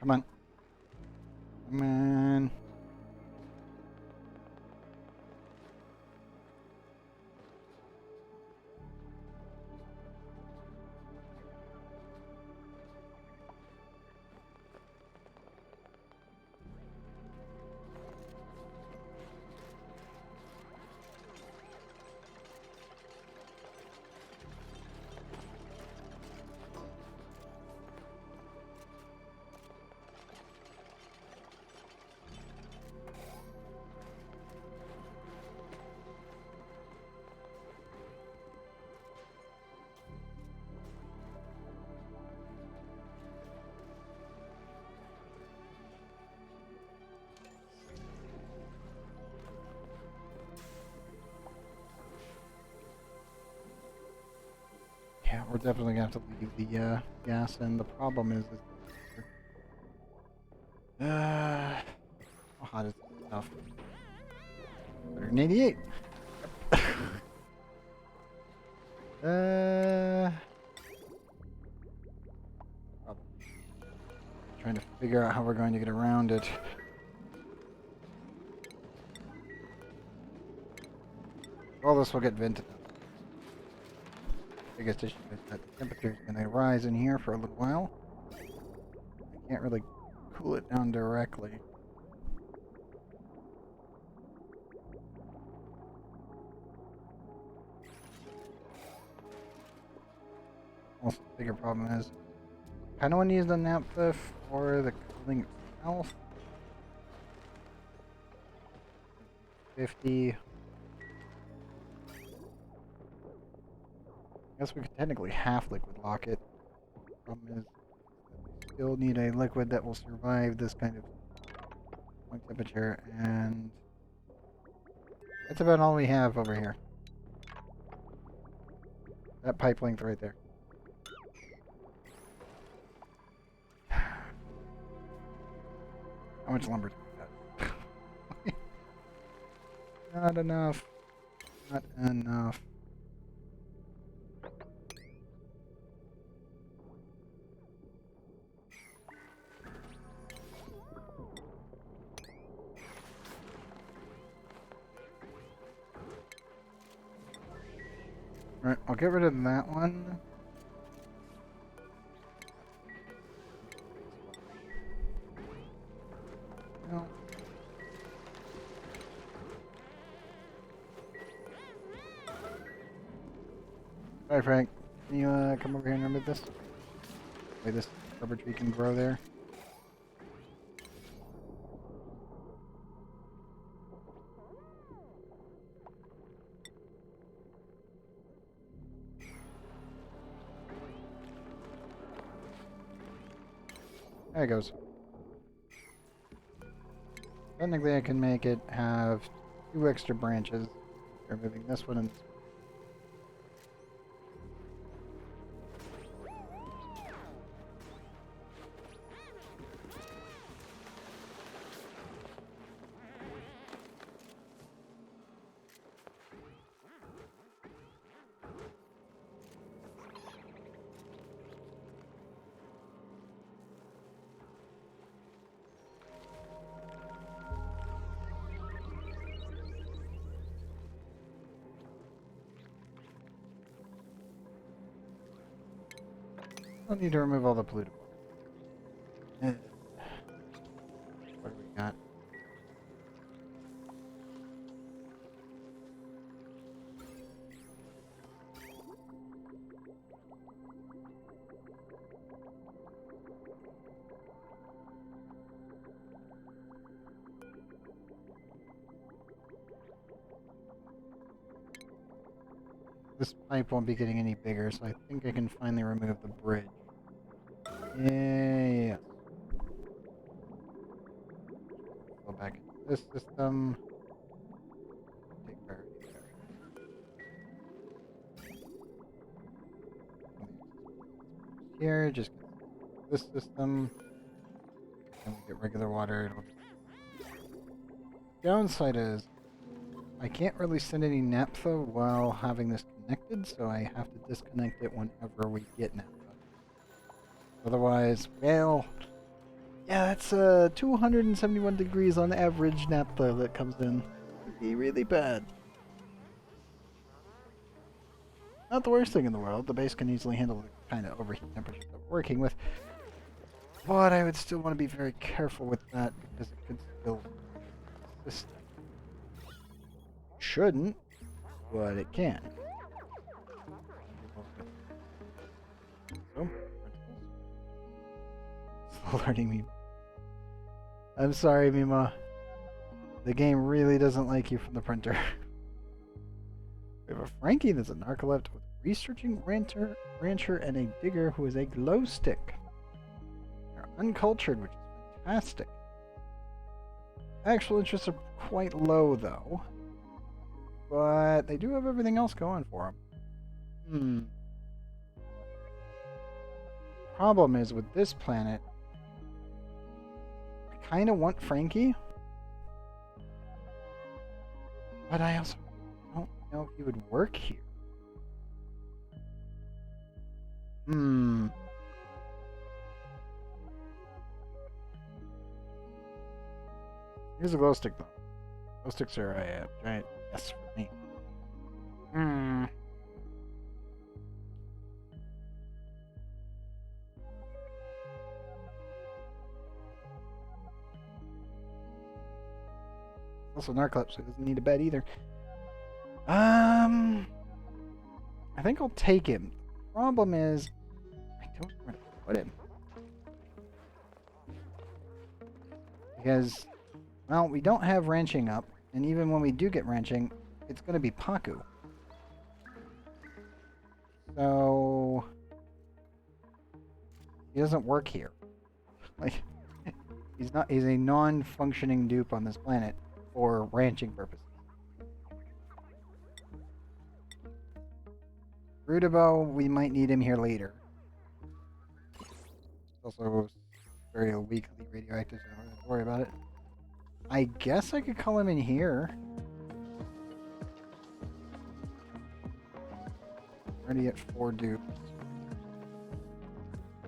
Come on. Come on. Yeah, we're definitely gonna have to leave the gas, and the problem is how hot is this stuff? 188. Probably trying to figure out how we're going to get around it. All this will get vented up. Biggest issue is that the temperature is going to rise in here for a little while. I can't really cool it down directly. Also, the bigger problem is I kind of want to use the naphtha for the cooling itself. 50. I guess we could technically half liquid lock it. Problem is that we still need a liquid that will survive this kind of point temperature, and that's about all we have over here. That pipe length right there. How much lumber do we got? Not enough. Not enough. Alright, I'll get rid of that one. No. Hi Frank, can you come over here and remove this? Way this rubber tree can grow there. There it goes. Technically I can make it have 2 extra branches. Removing this one and this one. I'll need to remove all the polluted water. What do we got? This pipe won't be getting any bigger, so I think I can finally remove the bridge. Yeah. Go back into this system. Take priority there. Here, just get this system. And we get regular water. Downside is I can't really send any naphtha while having this connected, so I have to disconnect it whenever we get naphtha. Otherwise, well, yeah, that's 271 degrees on average naphtha that comes in. It'd be really bad. Not the worst thing in the world. The base can easily handle the kind of overheat temperature that we're working with. But I would still want to be very careful with that because it could still persist. Shouldn't, but it can. So, slow learning me. I'm sorry, Mima. The game really doesn't like you from the printer. We have a Frankie that's a narcoleptic with a researching rancher and a digger who is a glow stick. They're uncultured, which is fantastic. Actual interests are quite low, though. But they do have everything else going for them. problem is with this planet, I kind of want Frankie, but I also don't know if he would work here. Here's a glow stick, though. Glow sticks are a giant yes for me. Also Narcolepsy, so he doesn't need a bed either. I think I'll take him. Problem is, I don't know where to put him. Because, well, we don't have ranching up, and even when we do get ranching, it's going to be Paku. So, he doesn't work here. Like, he's a non-functioning dupe on this planet for ranching purposes. Rudabo, we might need him here later. Also very weakly radioactive, so I don't have to worry about it. I guess I could call him in here. Already at 4 dupes.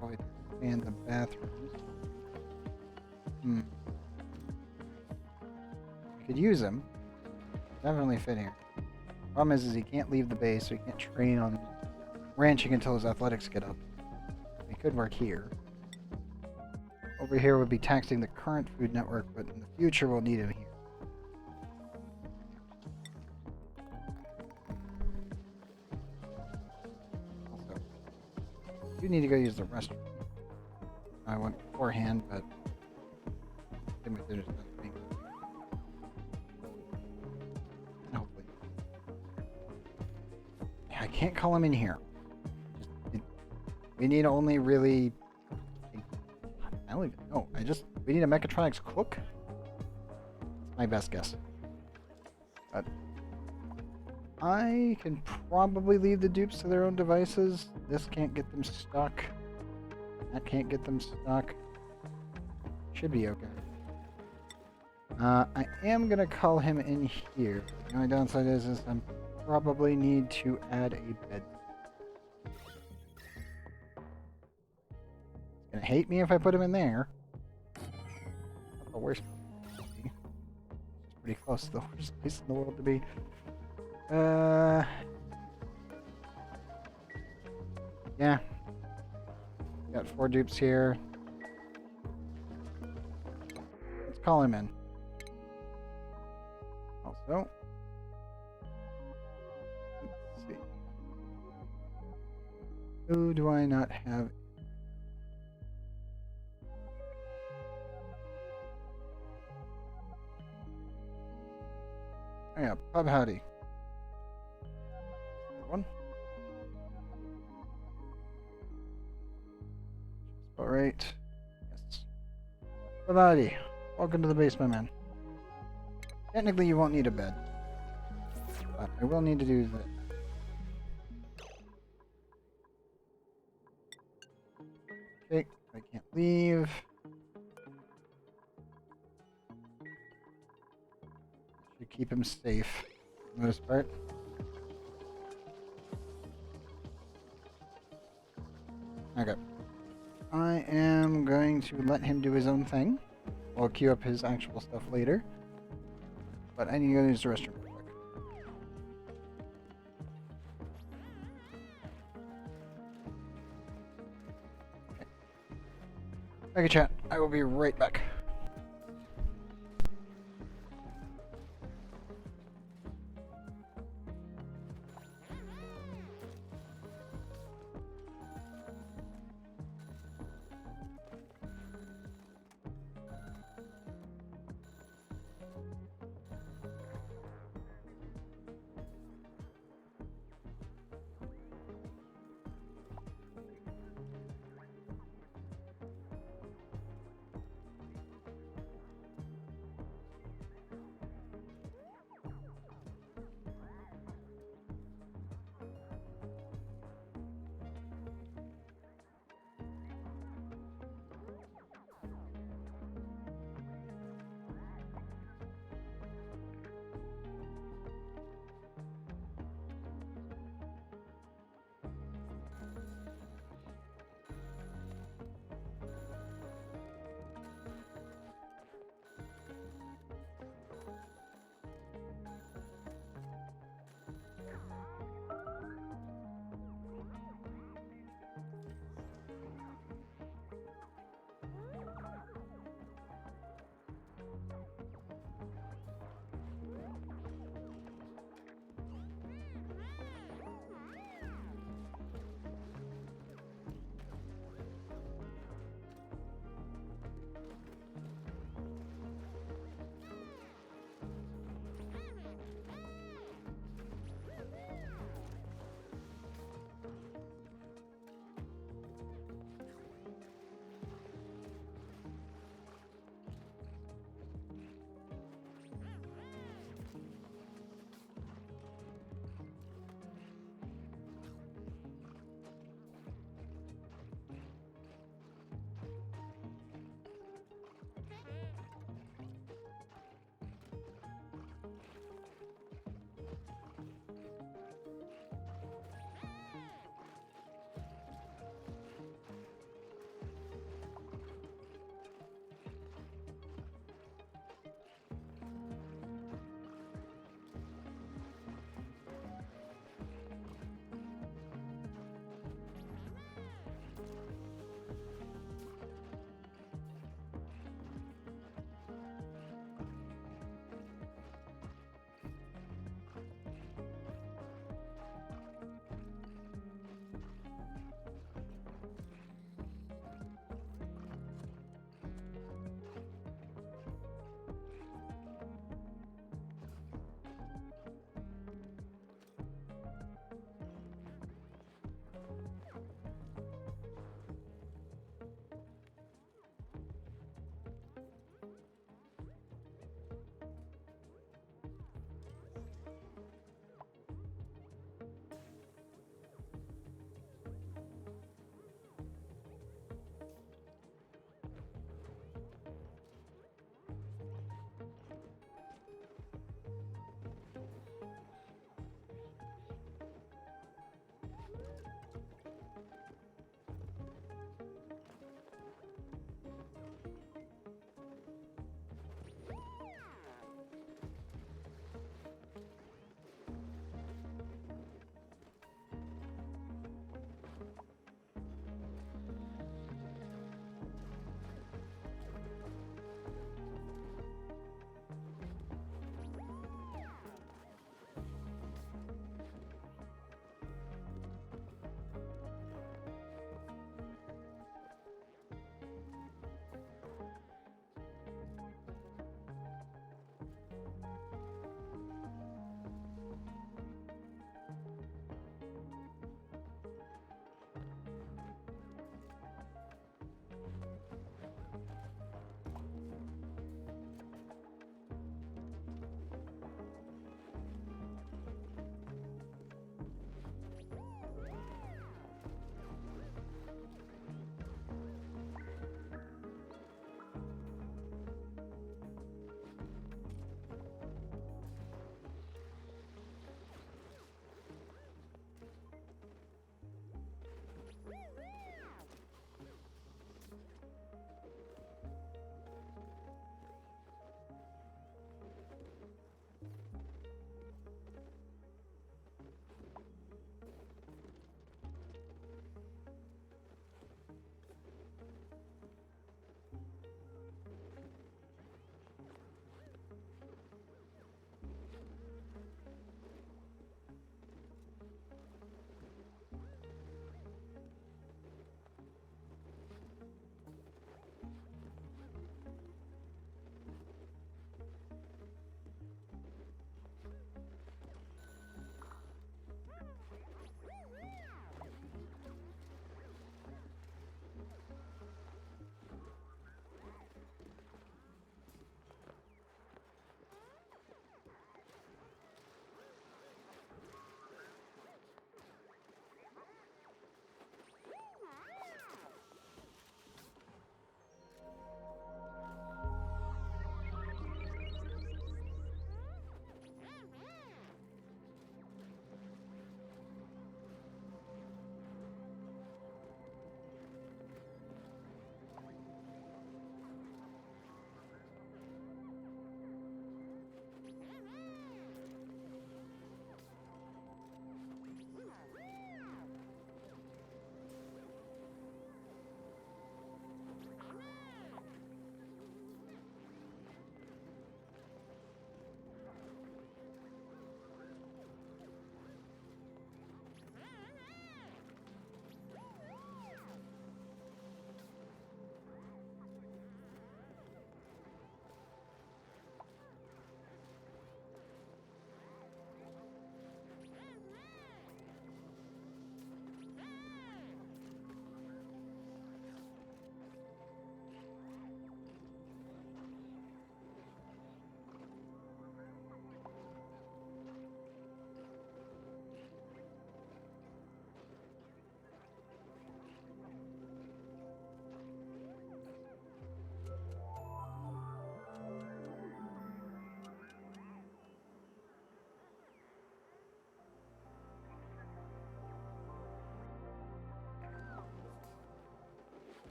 Probably expand the bathrooms. I could use him. Definitely fit here. Problem is he can't leave the base, so he can't train on ranching until his athletics get up. He could work here. Over here would be taxing the current food network, but in the future we'll need him here. Also, you need to go use the restroom. I went beforehand, but then we did it. Hopefully. Yeah, I can't call him in here. We need only really... I don't even know. We need a mechatronics cook? That's my best guess. But I can probably leave the dupes to their own devices. This can't get them stuck. That can't get them stuck. Should be okay. I am gonna call him in here. The only downside is I probably need to add a bed. He's gonna hate me if I put him in there. Not the worst place to be. It's pretty close to the worst place in the world to be. Yeah. Got 4 dupes here. Let's call him in. Also, let's see. Who do I not have? Oh yeah, Pub Howdy. One. About right. Yes. Pub Howdy. Welcome to the basement, man. Technically, you won't need a bed. But I will need to do this. Okay, I can't leave. Should keep him safe for the most part. Okay. I am going to let him do his own thing. I'll queue up his actual stuff later. But I need to go use the restroom real quick. Okay, chat. I will be right back.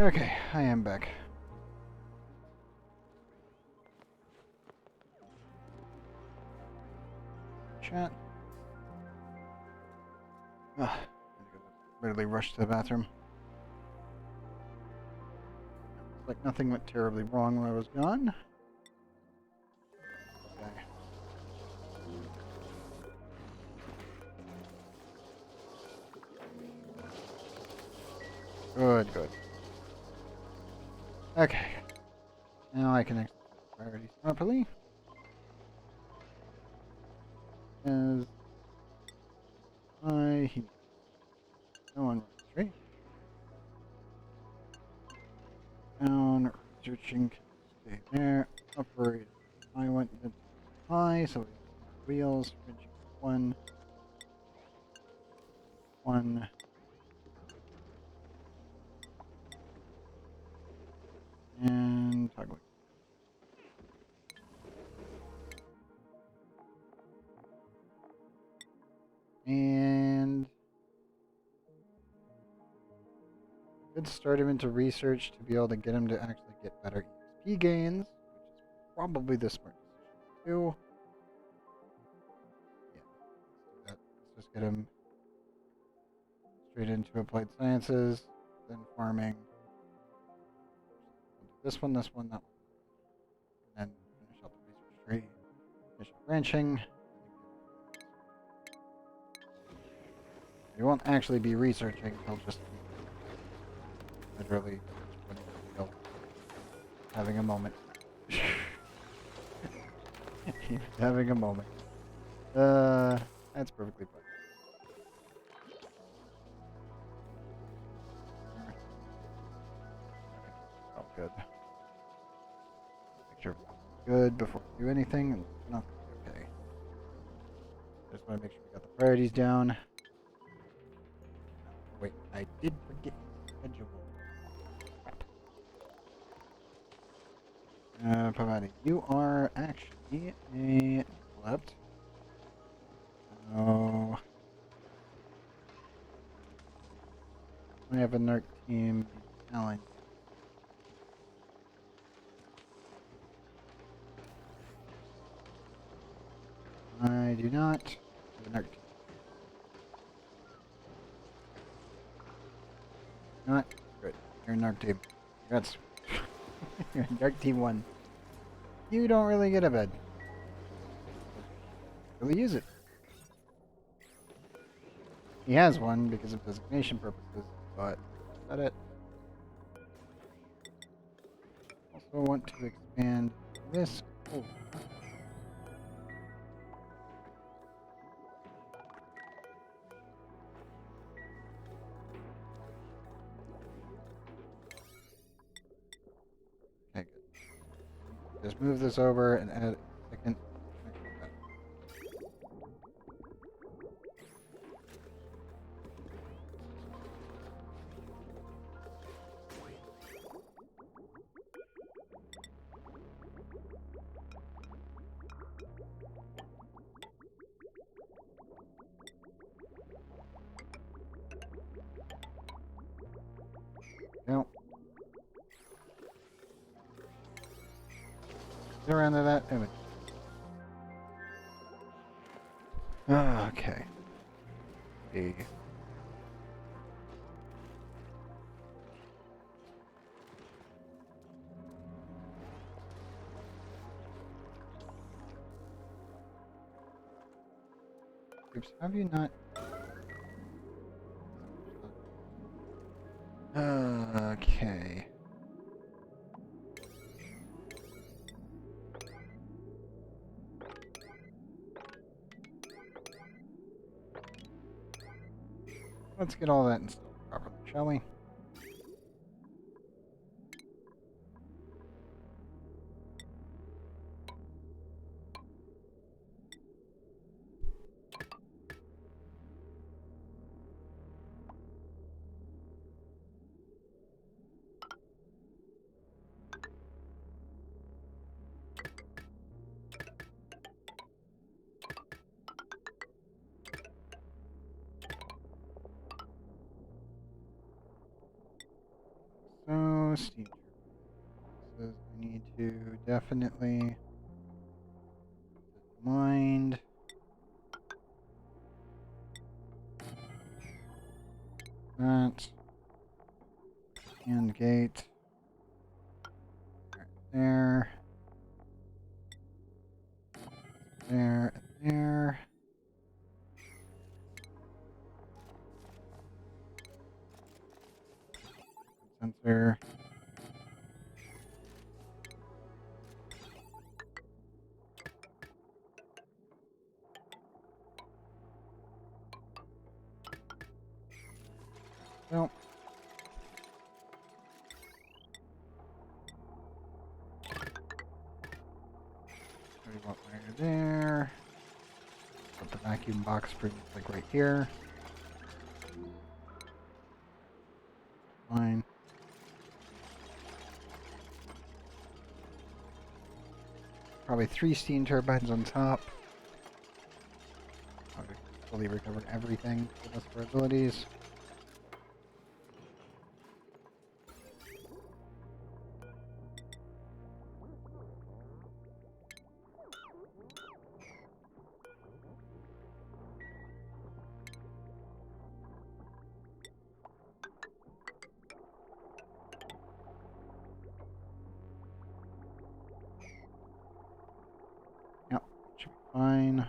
Okay, I am back. Chat. Ugh, literally rushed to the bathroom. Looks like nothing went terribly wrong while I was gone. Okay. Good, good. Okay. Now I can execute priorities properly. As he no one straight down, researching can stay there. Operate. I went into high, so we wheels, wrenching one, and toggling. And could start him into research to be able to get him to actually get better EXP gains, which is probably the smart decision to do. Yeah, let's just get him straight into applied sciences, then farming. We'll do this one, that one, and then finish up the research tree, finish up ranching. He won't actually be researching, he'll just be literally having a moment. He's having a moment. That's perfectly fine. Oh, good. Make sure good before we do anything, and nothing's okay. Just want to make sure we got the priorities down. Wait, I did forget schedule. Pavani, you are actually a left. Oh. I have a NERC team challenge. I do not have a NERC team. Not good. You're a NERC team. That's you're NERC team 1. You don't really get a bed. Really use it. He has one because of designation purposes, but that's not it. Also want to expand this. Oh. Okay, good. Just move this over and add a second. No. Get around to that image. Okay. Hey. Oops, have you not? Okay. Let's get all that installed properly, shall we? go. Steam turbine. Says I need to definitely mind that and gate right there, there, and there. Sensor. Well. Wire there. Put the vacuum box pretty much like right here. Fine. Probably 3 steam turbines on top. Okay, fully recovered everything with us for abilities. Yep, should be fine.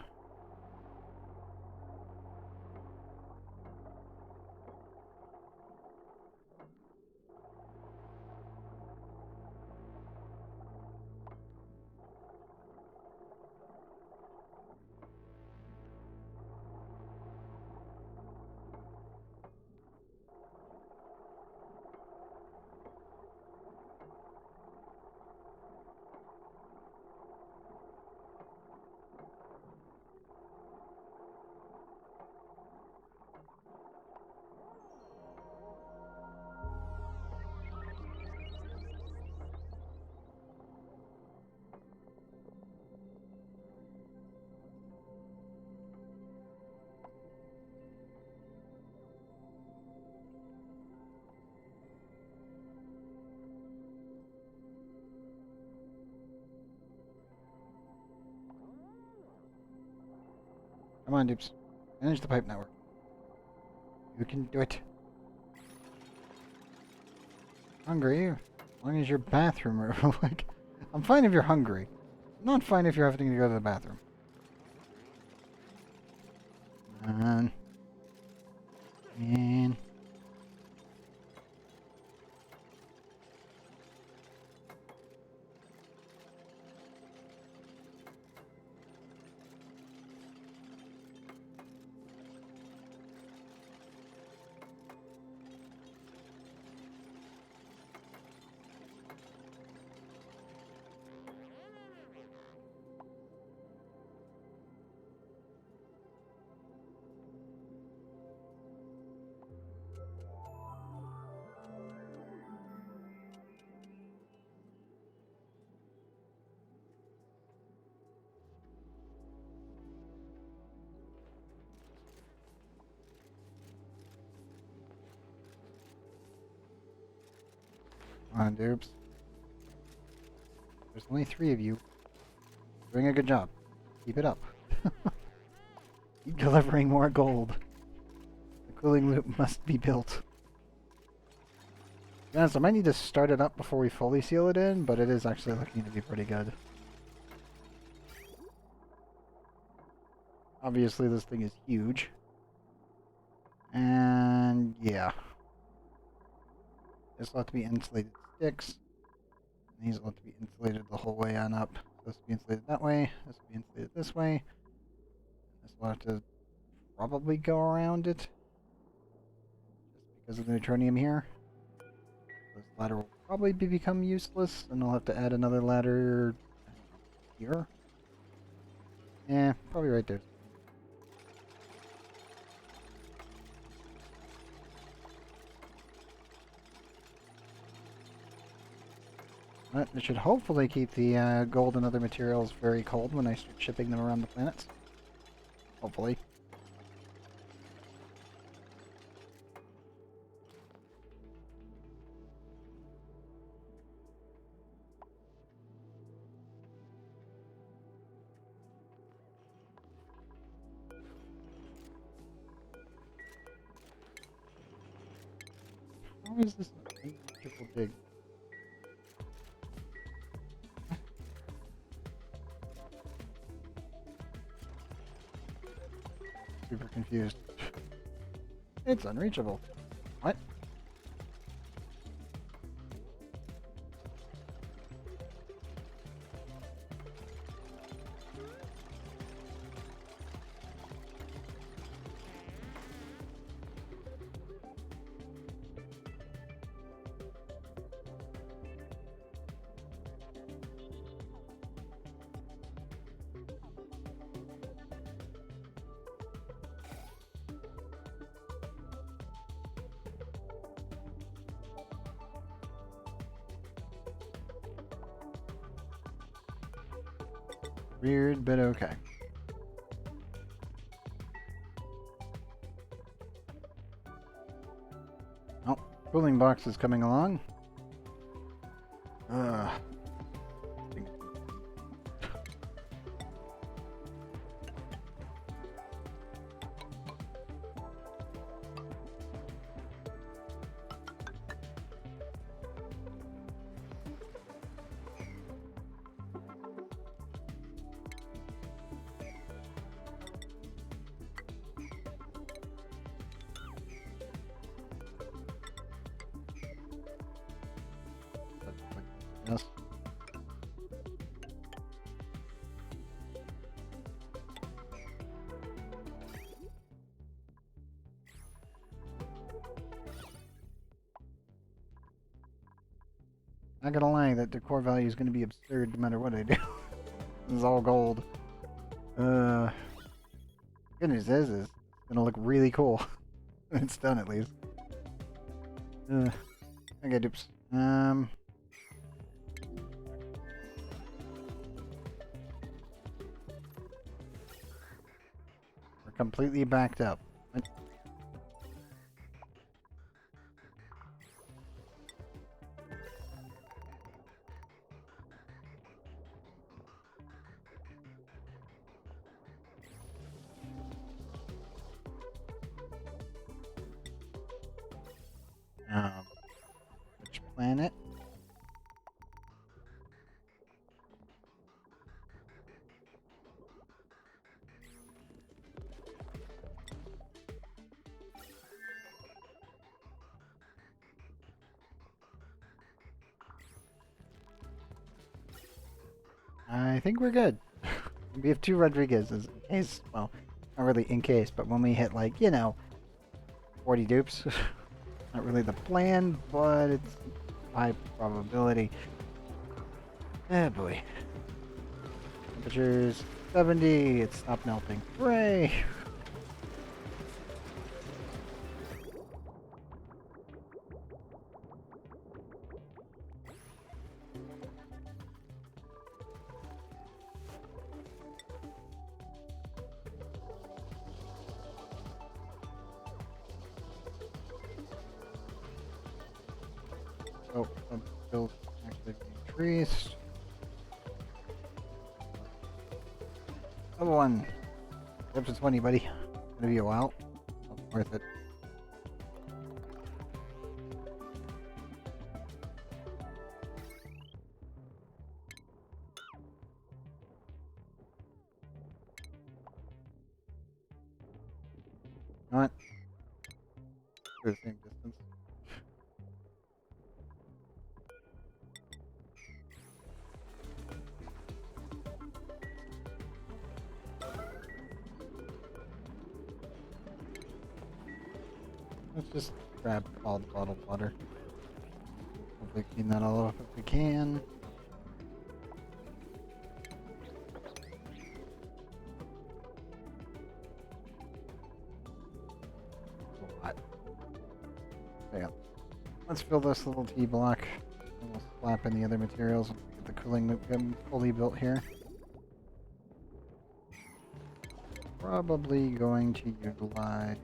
Come on, dupes. Manage the pipe network. You can do it. Hungry? As long as your bathroom or like, I'm fine if you're hungry. I'm not fine if you're having to go to the bathroom. Man. Come on, dupes. There's only 3 of you. Doing a good job. Keep it up. Keep delivering more gold. The cooling loop must be built. To be honest, I might need to start it up before we fully seal it in, but it is actually looking to be pretty good. Obviously, this thing is huge. And yeah. This will have to be insulated sticks. And these will have to be insulated the whole way on up. This will be insulated that way. This will be insulated this way. This will have to probably go around it. Just because of the neutronium here. This ladder will probably become useless, and I'll have to add another ladder here. Yeah, probably right there. But it should hopefully keep the gold and other materials very cold when I start shipping them around the planets. Hopefully. How is this an unreachable dig? Super confused. It's unreachable. What? Weird, but okay. Oh, cooling box is coming along. Ugh. Yes. Not gonna lie, that decor value is gonna be absurd no matter what I do. This is all gold. Good news is it's gonna look really cool. It's done at least. Okay, dupes. We're completely backed up. What? Which planet? I think we're good. We have 2 Rodriguez's in case, well, not really in case, but when we hit like, 40 dupes. Not really the plan, but it's high probability. Oh boy. Temperature's 70, it stopped melting. Hooray! Oh, build actually increased. Another one. Up to 20, buddy. Gonna be a while. Worth it. Not for the same distance. Let's just grab all the bottled water. Hopefully clean that all up if we can. A lot. Yeah. Let's fill this little T block. And we'll slap in the other materials and get the cooling loop fully built here. Probably going to utilize...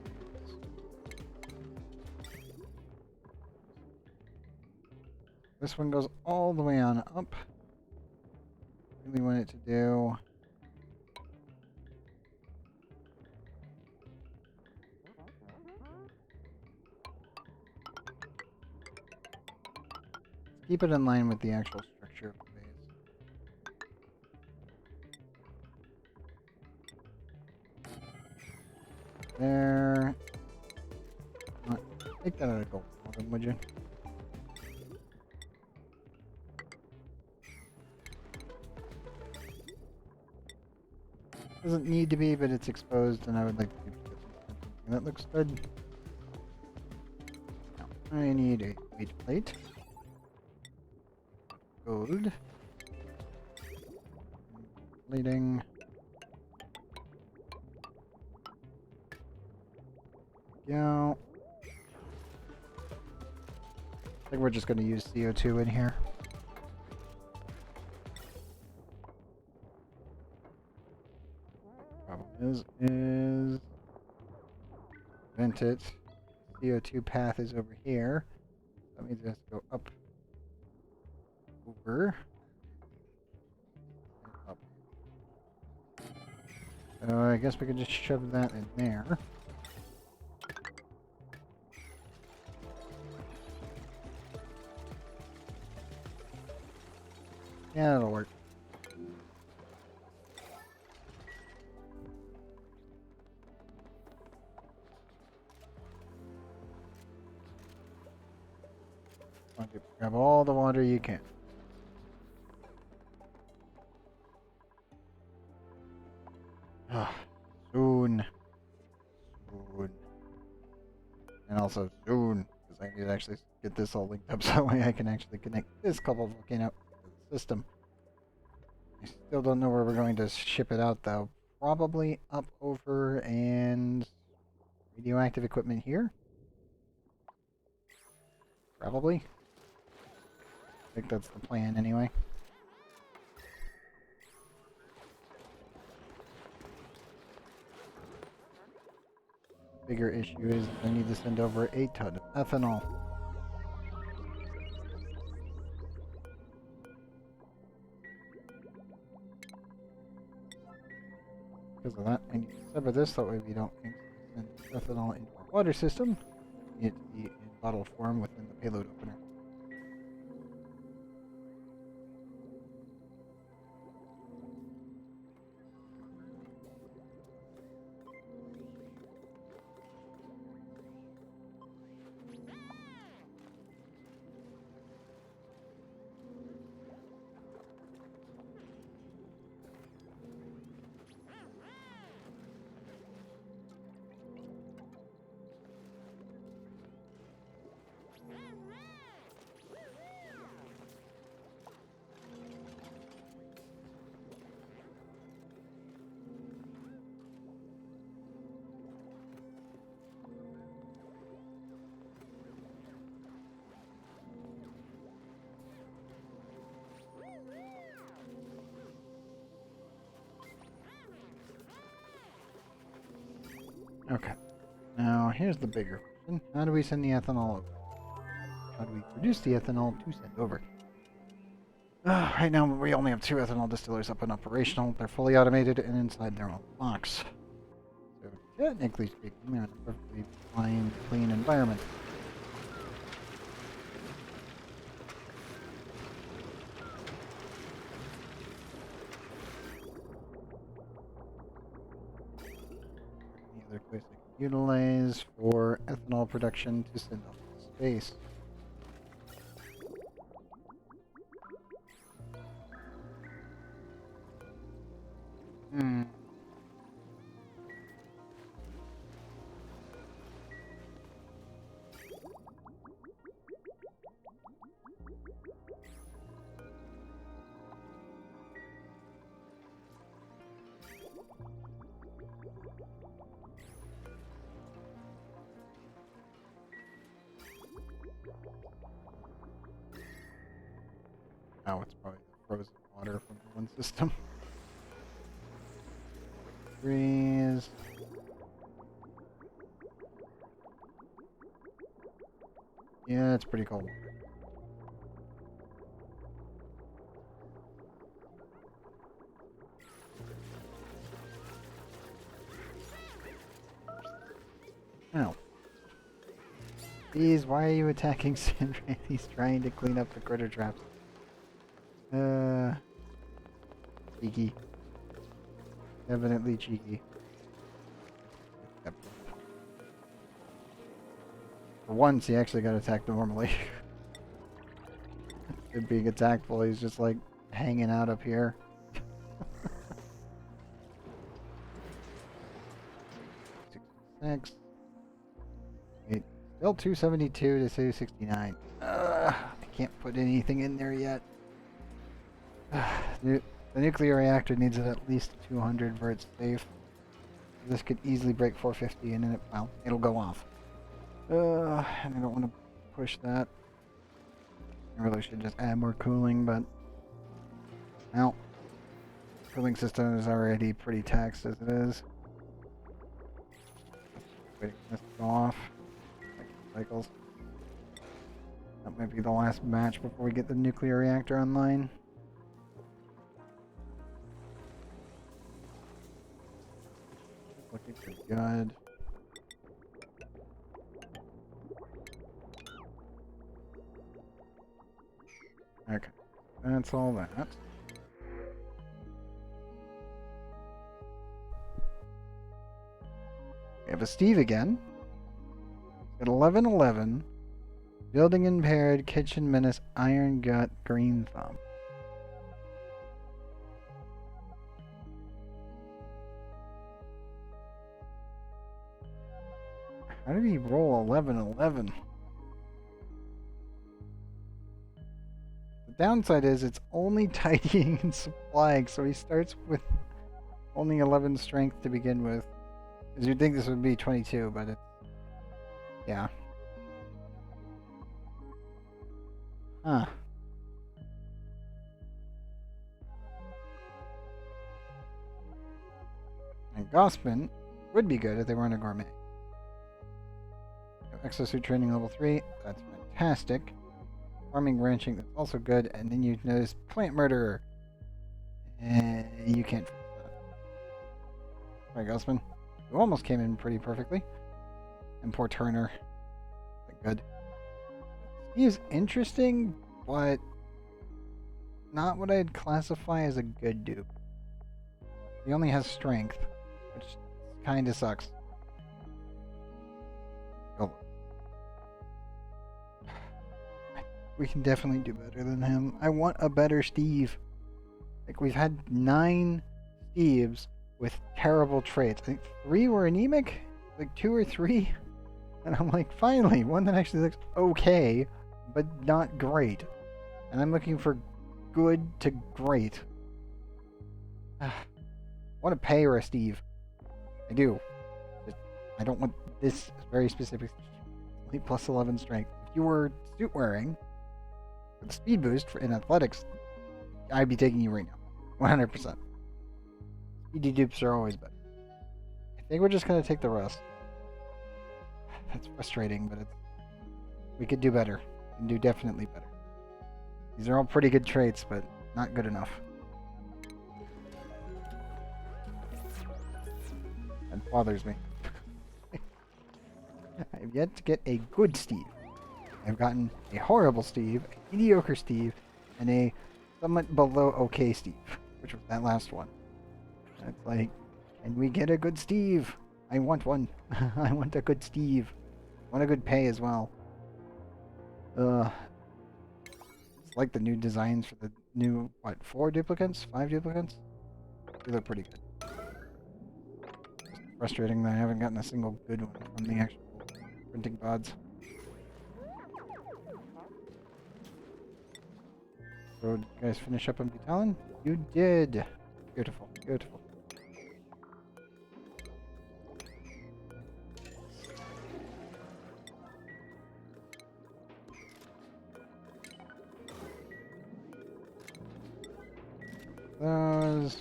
This one goes all the way on up. Really want it to do... keep it in line with the actual structure of the base. There. Take that out of gold, would you? Doesn't need to be, but it's exposed, and I would like to get something that looks good. Now, I need a weight plate. Gold. Plating. Go. I think we're just going to use CO2 in here. Problem is vent it. CO2 path is over here. That means it has to go up, over, and up. So I guess we can just shove that in there. Yeah, that'll work. Grab all the water you can. Soon. Soon. And also soon, because I need to actually get this all linked up so that way I can actually connect this couple volcano to the system. I still don't know where we're going to ship it out though. Probably up over and radioactive equipment here? Probably. I think that's the plan anyway. Bigger issue is I need to send over 8 ton of ethanol. Because of that, I need to sever this, that way we don't send ethanol into our water system. We need it to be in bottle form within the payload opener. Okay. Now, here's the bigger question. How do we send the ethanol over? How do we produce the ethanol to send over? Right now, we only have 2 ethanol distillers up and operational. They're fully automated and inside their own box. So, technically speaking, they're in a perfectly fine, clean environment. The other place I can utilize for ethanol production to send off to space. Oh, it's probably the frozen water from the one system. Freeze. Yeah, it's pretty cold water. Now, Jeez, why are you attacking Sindri? He's trying to clean up the critter traps. Cheeky. Evidently cheeky. Yep. For once, he actually got attacked normally. It being attackful, he's just like hanging out up here. 66. Wait, still 272 to 269. I can't put anything in there yet. The nuclear reactor needs at least 200 for its safe. This could easily break 450 and then it'll go off. And I don't want to push that. I really should just add more cooling, but well, cooling system is already pretty taxed as it is. Waiting for this to go off. Cycles. That might be the last match before we get the nuclear reactor online. Looking pretty good. Okay, that's all that. We have a Steve again. At 1111, building impaired, kitchen menace, iron gut, green thumb. How did he roll 1111? The downside is it's only tidying and supplying, so he starts with only 11 strength to begin with. Because you'd think this would be 22, but it's... yeah. Huh. And Gospin would be good if they weren't a gourmet. Exosuit training level 3, that's fantastic. Farming, ranching, that's also good. And then you notice plant murderer. And you can't fix that. Alright, Gospin. You almost came in pretty perfectly. And poor Turner. Good. He's interesting, but not what I'd classify as a good dupe. He only has strength, which kinda sucks. Oh. We can definitely do better than him. I want a better Steve. Like, we've had 9 Steves with terrible traits. I think 3 were anemic? Like 2 or 3? And I'm like, finally, one that actually looks okay, but not great. And I'm looking for good to great. I want a pay or a Steve. I do. But I don't want this very specific Steve. Plus 11 strength. If you were suit wearing with a speed boost in athletics, I'd be taking you right now. 100%. Speedy dupes are always better. I think we're just going to take the rest. That's frustrating, but we could do better. We can do definitely better. These are all pretty good traits, but not good enough. That bothers me. I have yet to get a good Steve. I've gotten a horrible Steve, a mediocre Steve, and a somewhat below okay Steve, which was that last one. And it's like, can we get a good Steve? I want one. I want a good Steve. I want a good pay as well. It's like the new designs for the new, 4 duplicates? 5 duplicates? They look pretty good. It's frustrating that I haven't gotten a single good one from the actual printing pods. So, did you guys finish up on Butalin? You did! Beautiful, beautiful. Those.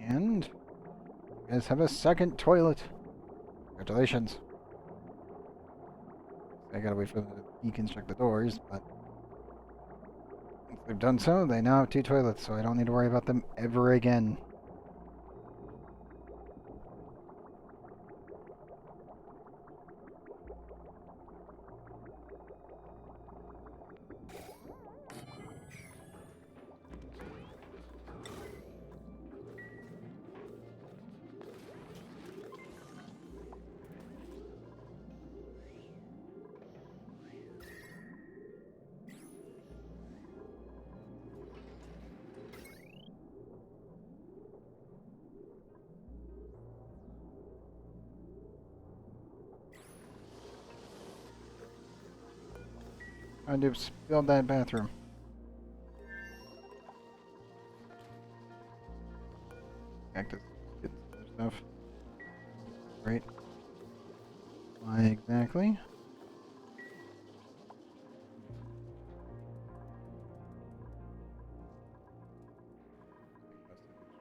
And you guys have a second toilet. Congratulations. I gotta wait for them to deconstruct the doors, but once they've done so, they now have 2 toilets, so I don't need to worry about them ever again. I do build that bathroom. Cactus. Get some other stuff. Great. Why exactly?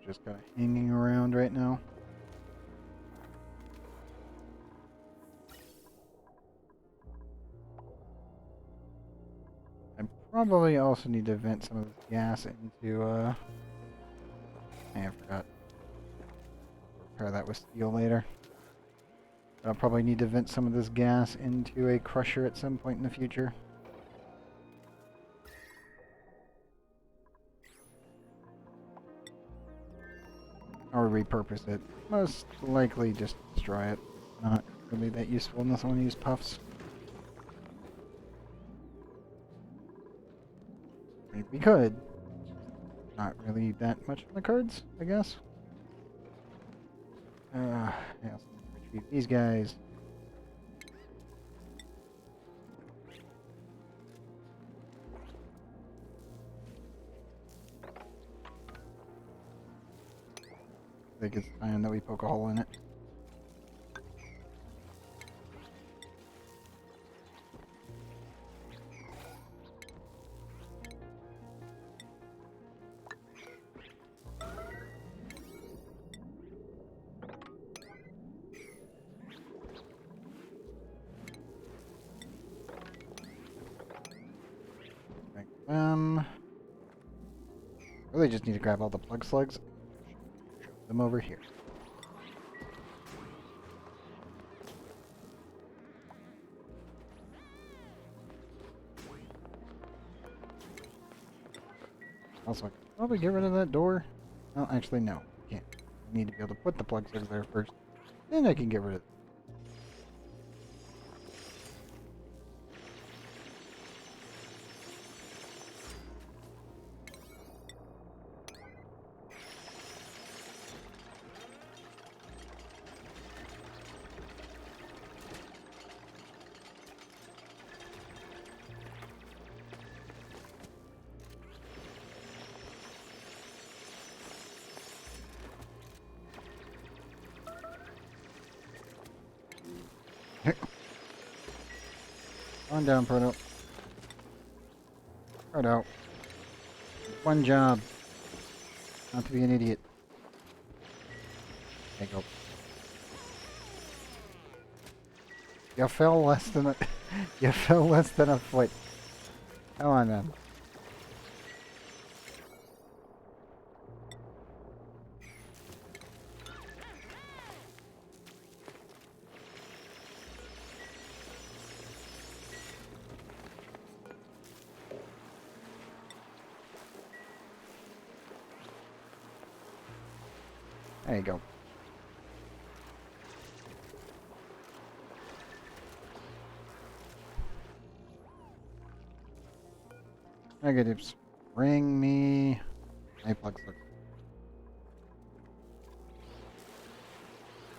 Just kind of hanging around right now. I probably also need to vent some of this gas into, I forgot. Repair that with steel later. I'll probably need to vent some of this gas into a crusher at some point in the future. Or repurpose it. Most likely just destroy it. Not really that useful unless I want to use puffs. I mean, we could. Not really that much on the cards, I guess. I also need to retrieve these guys. I think it's time that we poke a hole in it. Really just need to grab all the plug slugs and shove them over here. Also, I can probably get rid of that door. Well, actually, no. I can't. I need to be able to put the plug slugs there first. Then I can get rid of it. On down, Proto. Proto. One job. Not to be an idiot. There you go. You fell less than a you fell less than a foot. Come on, man. There you go. Negatives. Bring me a plug slug.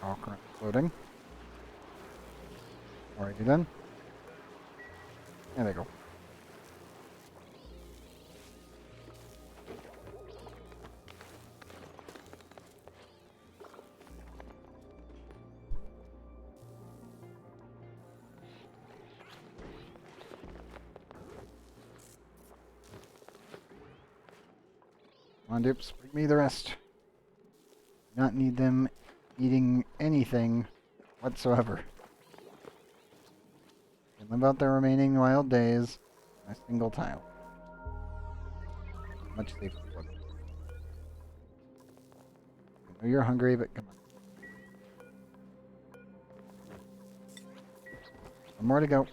All current loading. Already done. There they go. Come on, dupes. Bring me the rest. Do not need them eating anything whatsoever. Can live out their remaining wild days on a single tile. Much safer for them. I know you're hungry, but come on. One more to go.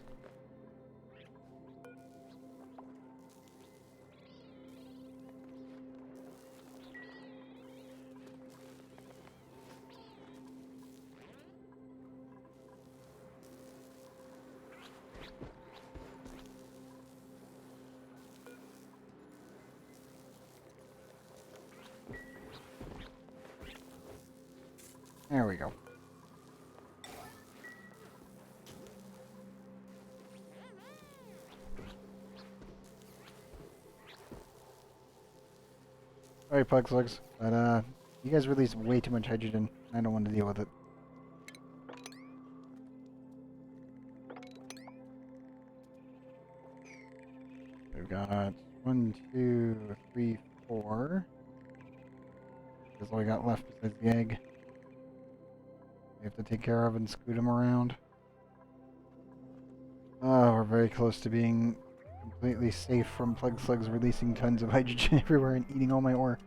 There we go. Sorry, Pug Slugs, but you guys release way too much hydrogen. I don't want to deal with it. We've got 1, 2, 3, 4. That's all we got left besides the egg. We have to take care of and scoot them around. Oh, we're very close to being completely safe from plug slugs releasing tons of hydrogen everywhere and eating all my ore.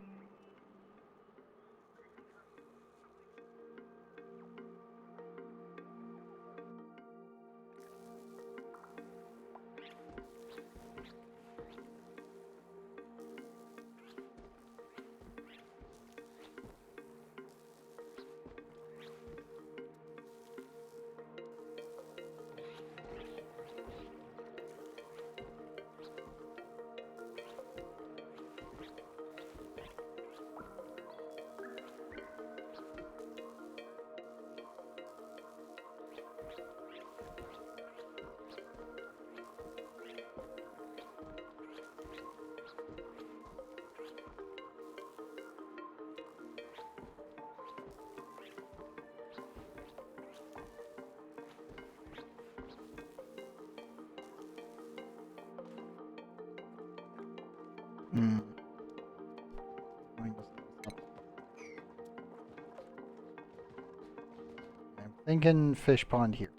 Hmm. I'm thinking fish pond here.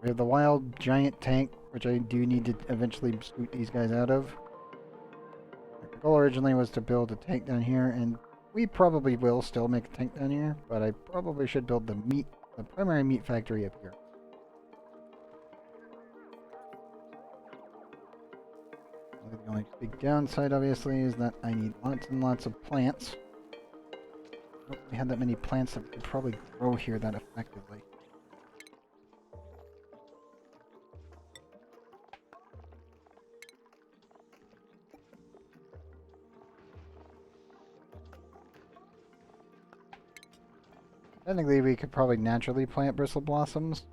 We have the wild giant tank, which I do need to eventually scoot these guys out of. The goal originally was to build a tank down here, and we probably will still make a tank down here, but I probably should build the primary meat factory up here. The only big downside, obviously, is that I need lots and lots of plants. I don't really have that many plants that could probably grow here that effectively. Technically, we could probably naturally plant bristle blossoms.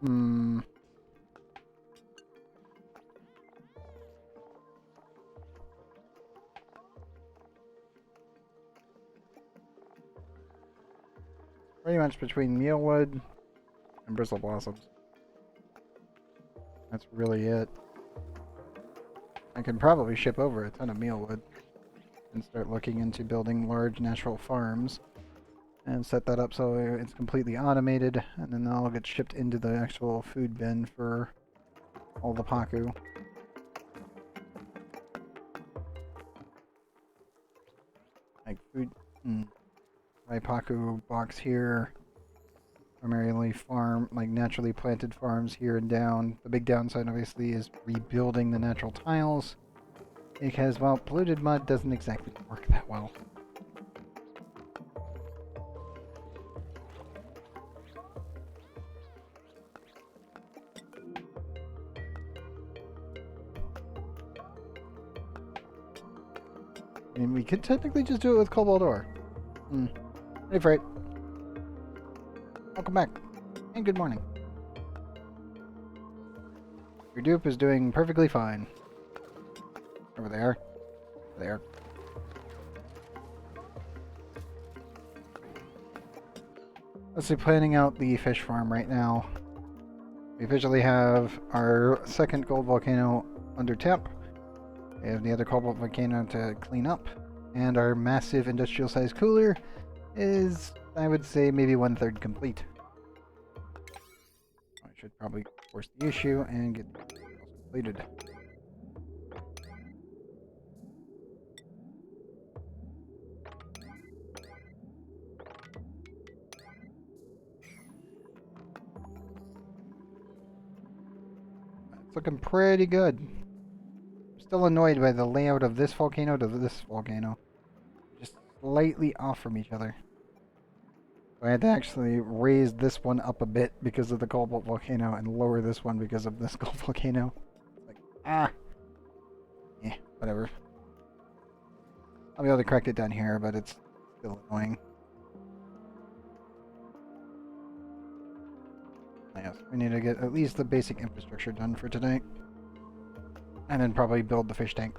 Hmm. Pretty much between mealwood and bristle blossoms. That's really it. I can probably ship over a ton of mealwood and start looking into building large natural farms and set that up so it's completely automated, and then that'll get shipped into the actual food bin for all the Paku. Like food, my Paku box here, primarily farm, like naturally planted farms here and down. The big downside obviously is rebuilding the natural tiles, because, well, polluted mud doesn't exactly work that well. I mean, we could technically just do it with cobalt ore. Hey, Freight. Welcome back. And good morning. Your dupe is doing perfectly fine. Over there. There. Let's see, planning out the fish farm right now. We officially have our second gold volcano under tap. We have the other cobalt volcano to clean up. And our massive industrial sized cooler is, I would say, maybe 1/3 complete. I should probably force the issue and get it completed. It's looking pretty good. I'm still annoyed by the layout of this volcano to this volcano. Just slightly off from each other. So I had to actually raise this one up a bit because of the cobalt volcano and lower this one because of this gold volcano. Like, whatever. I'll be able to correct it down here, but it's still annoying. Yes, we need to get at least the basic infrastructure done for tonight. And then probably build the fish tank.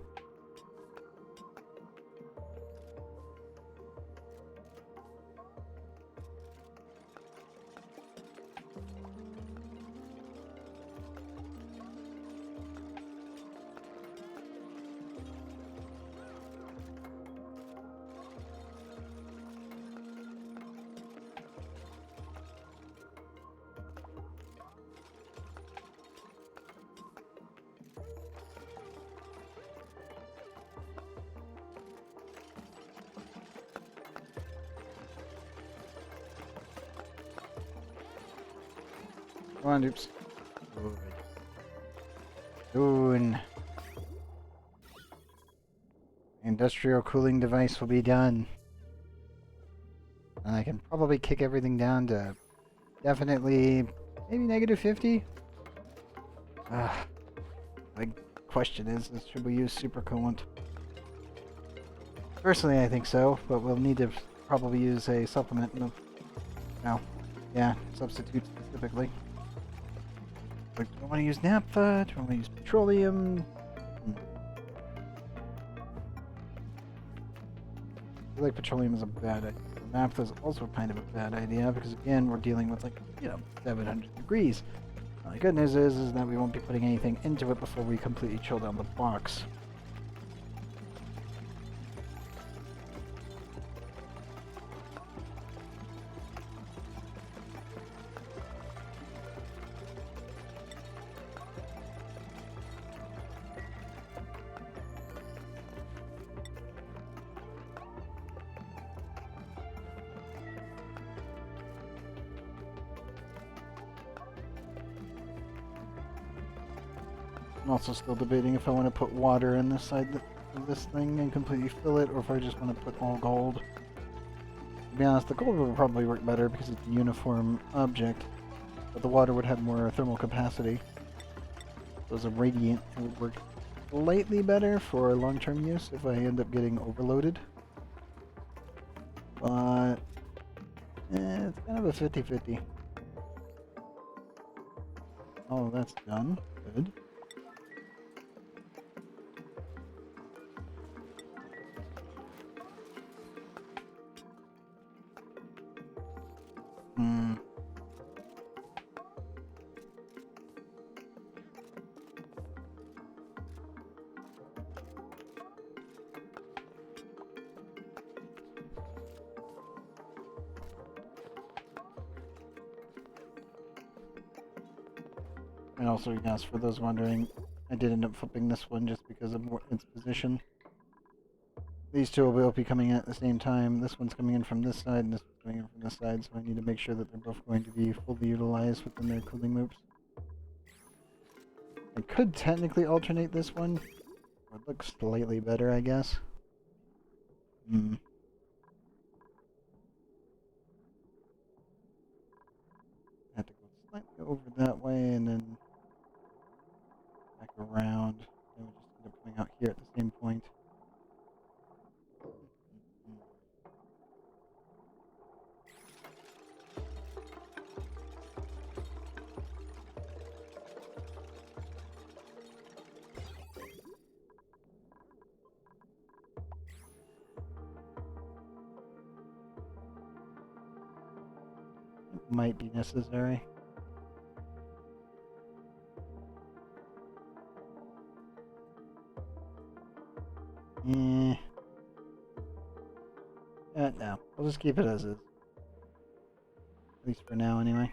Come on, dupes. Good. Soon. Industrial cooling device will be done. And I can probably kick everything down to definitely maybe negative 50. The question is should we use super coolant? Personally, I think so, but we'll need to probably use a supplement. No. Yeah, substitute specifically. Like, do I want to use naphtha? Do I want to use petroleum? I feel like petroleum is a bad idea. Naphtha is also kind of a bad idea because, again, we're dealing with, like, 700 degrees. The good news is that we won't be putting anything into it before we completely chill down the box. I'm also still debating if I want to put water in this side of this thing and completely fill it, or if I just want to put all gold. To be honest, the gold would probably work better because it's a uniform object, but the water would have more thermal capacity. So as a radiant, it would work slightly better for long-term use if I end up getting overloaded. But it's kind of a 50-50. Oh, that's done. Good. And also, yes, for those wondering, I did end up flipping this one just because of its position. These two will both be coming in at the same time. This one's coming in from this side, and this one's coming in from this side, so I need to make sure that they're both going to be fully utilized within their cooling loops. I could technically alternate this one. It looks slightly better, I guess. Have to go slightly over that way and then back around. Then we just end up coming out here at the same point. It might be necessary. No. We'll just keep it as is. At least for now, anyway.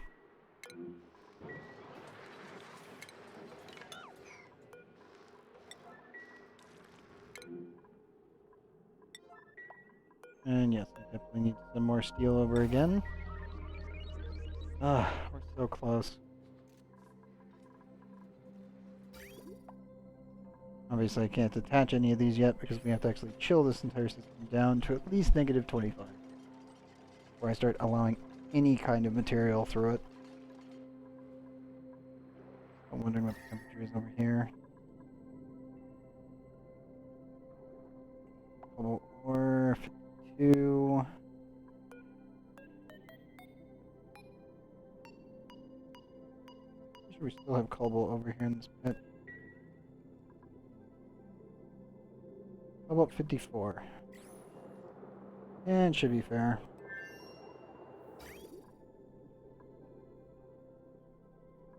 And yes, I definitely need some more steel over again. We're so close. Obviously, I can't attach any of these yet because we have to actually chill this entire system down to at least negative 25 before I start allowing any kind of material through it. I'm wondering what the temperature is over here. Or 52. we still have cobble over here in this pit. How about 54? And it should be fair.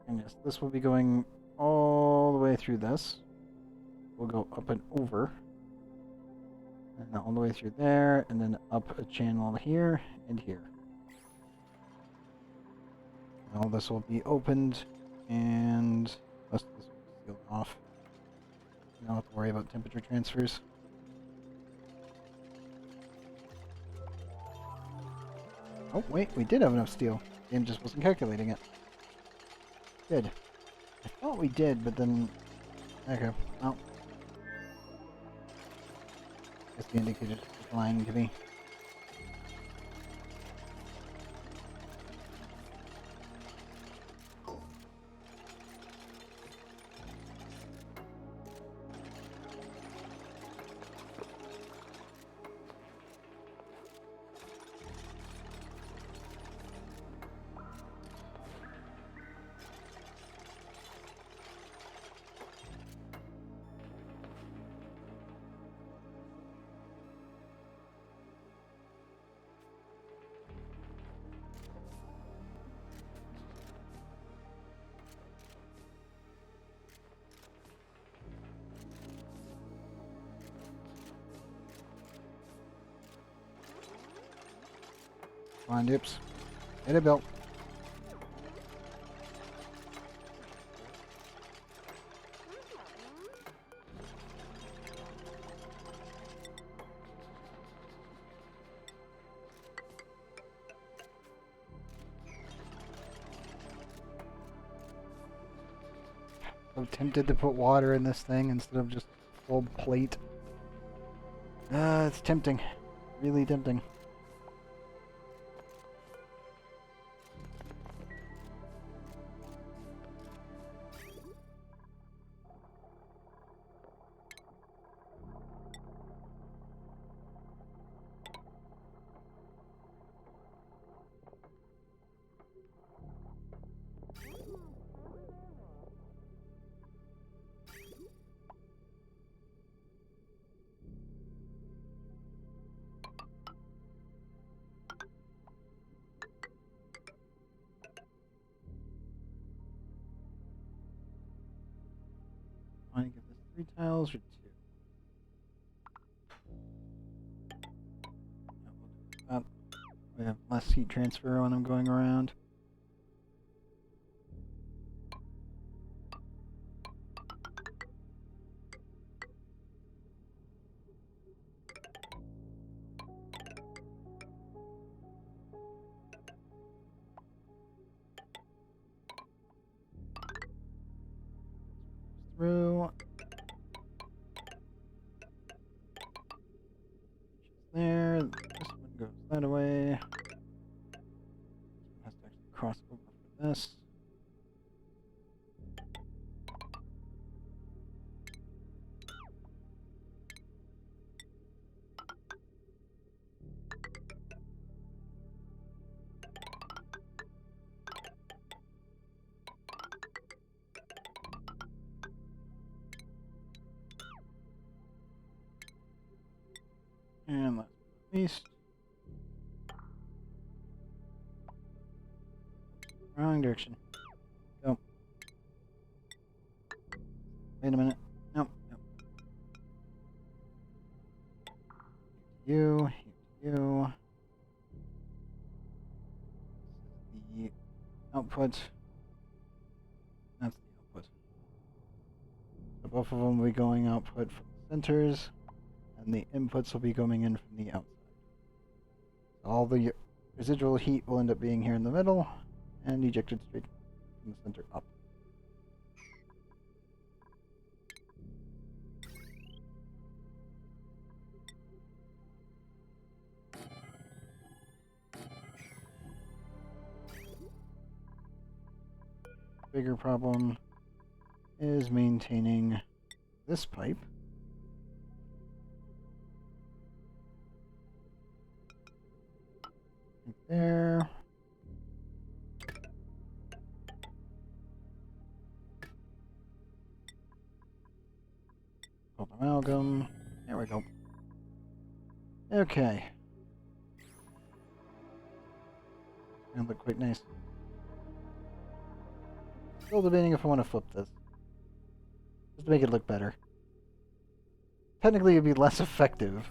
And yes, this will be going all the way through this. We'll go up and over. And then all the way through there, and then up a channel here and here. All this will be opened, and most of this will be sealed off. You don't have to worry about temperature transfers. Oh, wait, we did have enough steel. The game just wasn't calculating it. Good. I thought we did, but then... Okay, well... I guess the indicator's just lying to me. Come on, Dips. Hit it, Bill. So tempted to put water in this thing instead of just full plate. It's tempting. Really tempting. I want to give this 3 tiles or 2? Yeah, we'll do that. We have less heat transfer when I'm going around. Through. There. This one goes that way. This one has to actually cross over for this. And last but not least. Wrong direction. Go. Wait a minute. Nope. Nope. You. You. This is the output. That's the output. So both of them will be going output from the centers, and the inputs will be coming in from the outside. All the residual heat will end up being here in the middle, and ejected straight from the center up. Bigger problem is maintaining this pipe. Right there. Pulp amalgam. There we go. Okay. Gonna look quite nice. Still debating if I want to flip this. Just to make it look better. Technically it'd be less effective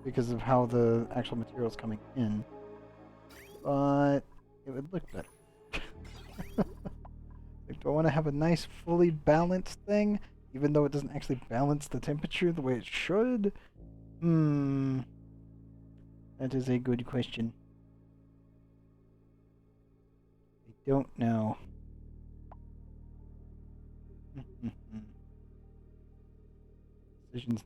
because of how the actual material is coming in. But it would look better. Like, do I want to have a nice fully balanced thing? Even though it doesn't actually balance the temperature the way it should? That is a good question. I don't know. Decisions.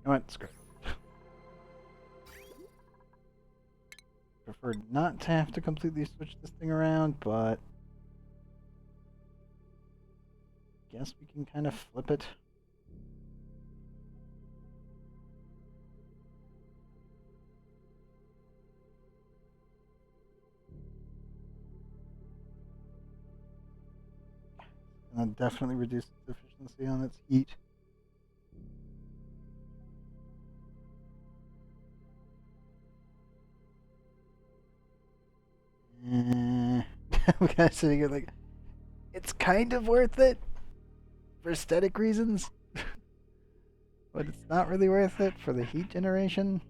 You know what? Screw it. Prefer not to have to completely switch this thing around, but guess we can kind of flip it. And then definitely reduce its efficiency on its heat. We're kind of sitting here like, it's kind of worth it for aesthetic reasons, but it's not really worth it for the heat generation.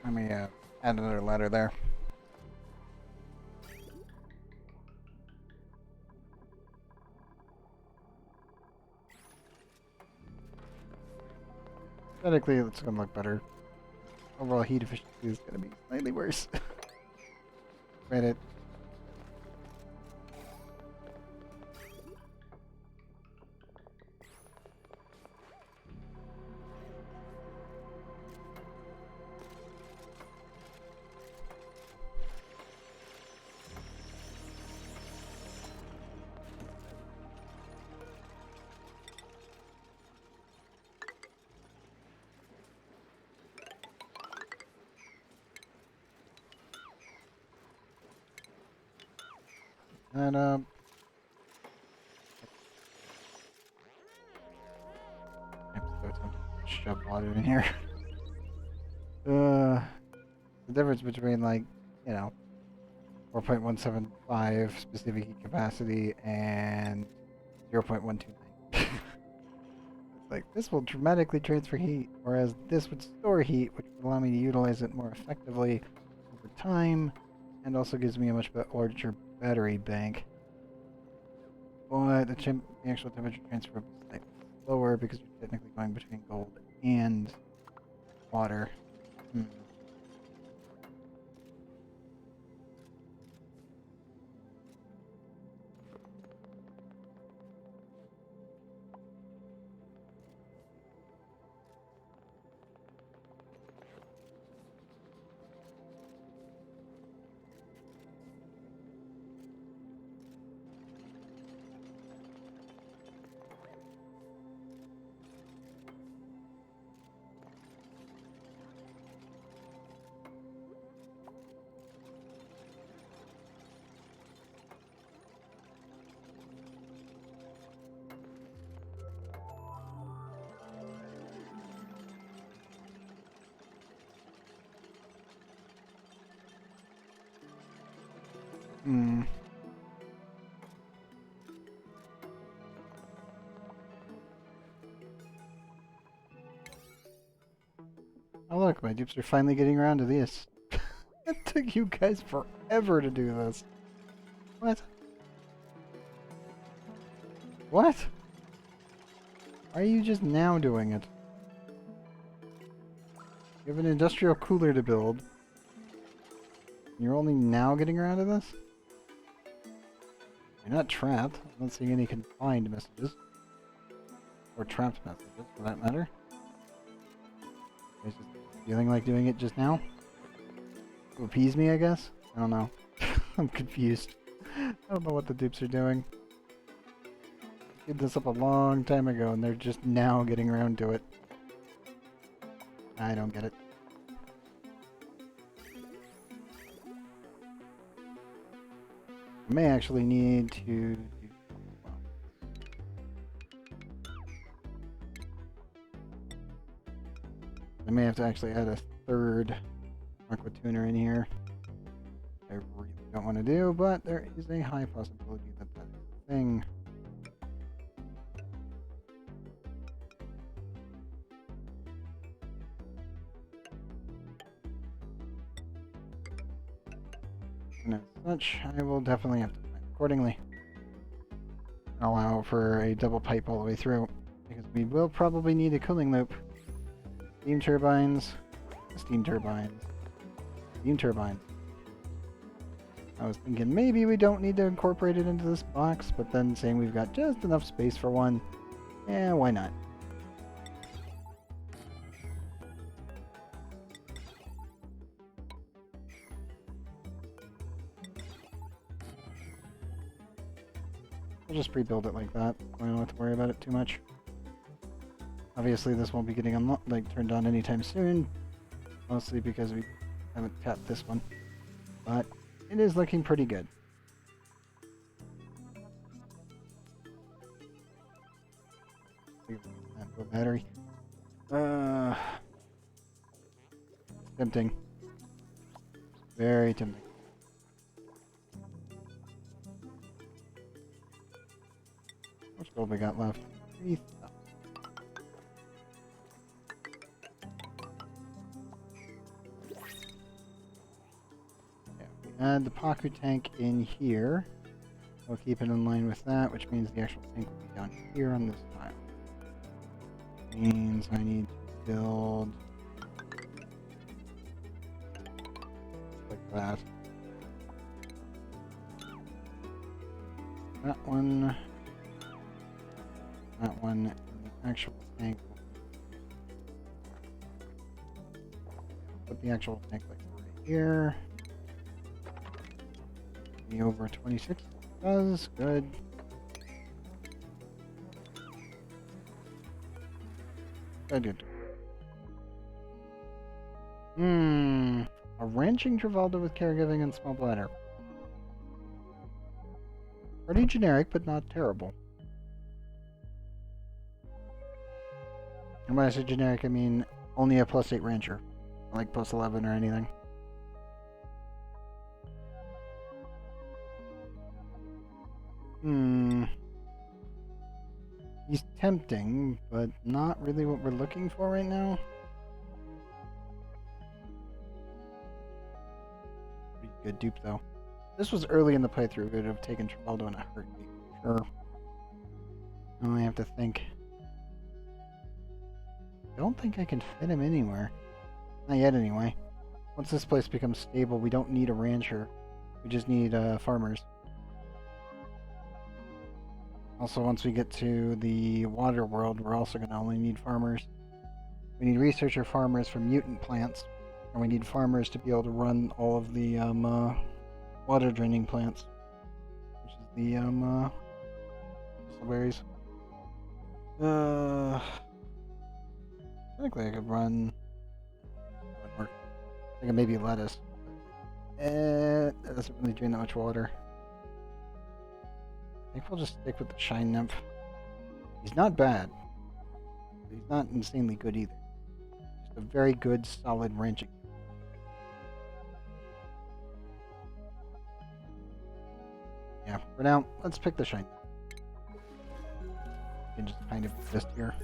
Let me add another letter there. Aesthetically, it's gonna look better. Overall heat efficiency is gonna be slightly worse. Granted. And I have to throw some shove water in here. The difference between, like, you know, 4.175 specific heat capacity and 0.129. It's like, this will dramatically transfer heat, whereas this would store heat, which would allow me to utilize it more effectively over time, and also gives me a much larger battery bank. but the actual temperature transfer will be slightly slower because you're technically going between gold and water. Hmm. Hmm. Oh look, my dupes are finally getting around to this. It took you guys forever to do this. What? What? Why are you just now doing it? You have an industrial cooler to build. And you're only now getting around to this? You're not trapped. I'm not seeing any confined messages. Or trapped messages, for that matter. You're just feeling like doing it just now? To appease me, I guess? I don't know. I'm confused. I don't know what the dupes are doing. I did this up a long time ago, and they're just now getting around to it. I don't get it. I may actually need to do... well, I may have to actually add a third aqua tuner in here. I really don't want to do, but there is a high possibility that that's a thing. And as such, I will definitely have to plan accordingly. Allow for a double pipe all the way through, because we will probably need a cooling loop. Steam turbines, steam turbines, steam turbines. I was thinking maybe we don't need to incorporate it into this box, but then saying we've got just enough space for one, yeah, why not? We'll just pre-build it like that. We don't have to worry about it too much. Obviously, this won't be getting turned on anytime soon, mostly because we haven't tapped this one. But it is looking pretty good. Battery. Tempting. Very tempting. How much gold we got left? 3,000. Yeah, we add the Paku tank in here. We'll keep it in line with that, which means the actual tank will be down here on this tile. Means I need to build like that. That one, and the actual tank. Put the actual tank like right here. Be over 26. Does good. Good. A ranching Travalda with caregiving and small bladder. Pretty generic, but not terrible. And when I say generic, I mean only a +8 rancher. Like +11 or anything. He's tempting, but not really what we're looking for right now. Pretty good dupe, though. This was early in the playthrough. It would have taken Travaldo in a heartbeat, for sure. Oh, I have to think. I don't think I can fit him anywhere. Not yet, anyway. Once this place becomes stable, we don't need a rancher. We just need farmers. Also, once we get to the water world, we're also going to only need farmers. We need researcher farmers for mutant plants, and we need farmers to be able to run all of the water draining plants, which is the berries. Technically, I could run. Wouldn't work. I could maybe lettuce. That doesn't really drain that much water. I think we'll just stick with the Shine Nymph. He's not bad, but he's not insanely good either. Just a very good, solid ranching. Yeah, for now, let's pick the Shine Nymph. You can just kind of exist here.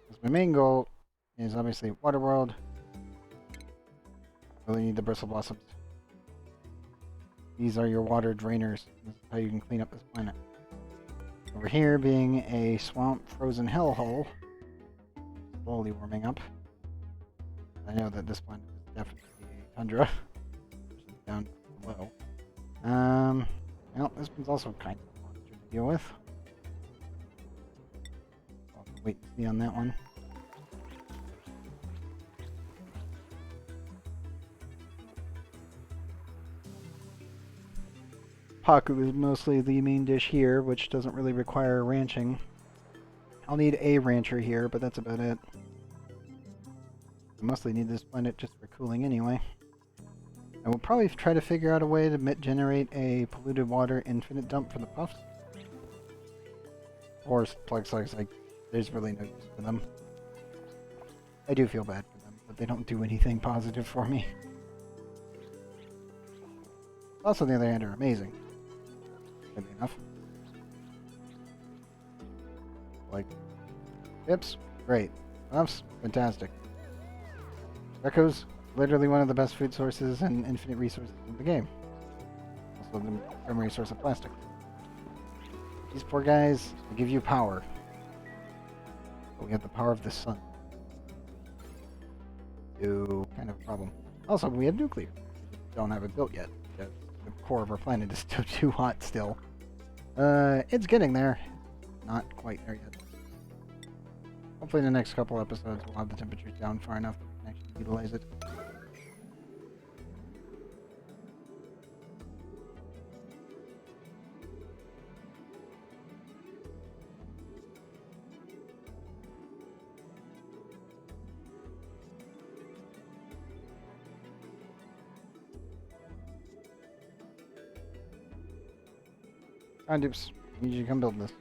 Because my main goal is obviously Waterworld. Really need the Bristle Blossoms. These are your water drainers. This is how you can clean up this planet. Over here being a swamp frozen hellhole. Slowly warming up. I know that this planet is definitely a tundra. Down below. Well, this one's also kind of a monster to deal with. I'll have to wait and see on that one. Paku is mostly the main dish here, which doesn't really require ranching. I'll need a rancher here, but that's about it. I mostly need this planet just for cooling anyway. I will probably try to figure out a way to generate a polluted water infinite dump for the puffs. Or plug slugs, like, there's really no use for them. I do feel bad for them, but they don't do anything positive for me. Also, on the other hand, are amazing. Enough. Like, tips, great. Puffs, fantastic. Geckos, literally one of the best food sources and infinite resources in the game. Also the primary source of plastic. These poor guys, they give you power. But we have the power of the sun. So, kind of a problem. Also, we have nuclear. We don't have it built yet. The core of our planet is still too hot still. It's getting there. Not quite there yet. Hopefully in the next couple episodes we'll have the temperatures down far enough we can actually utilize it. Dupes, I need you to come build this.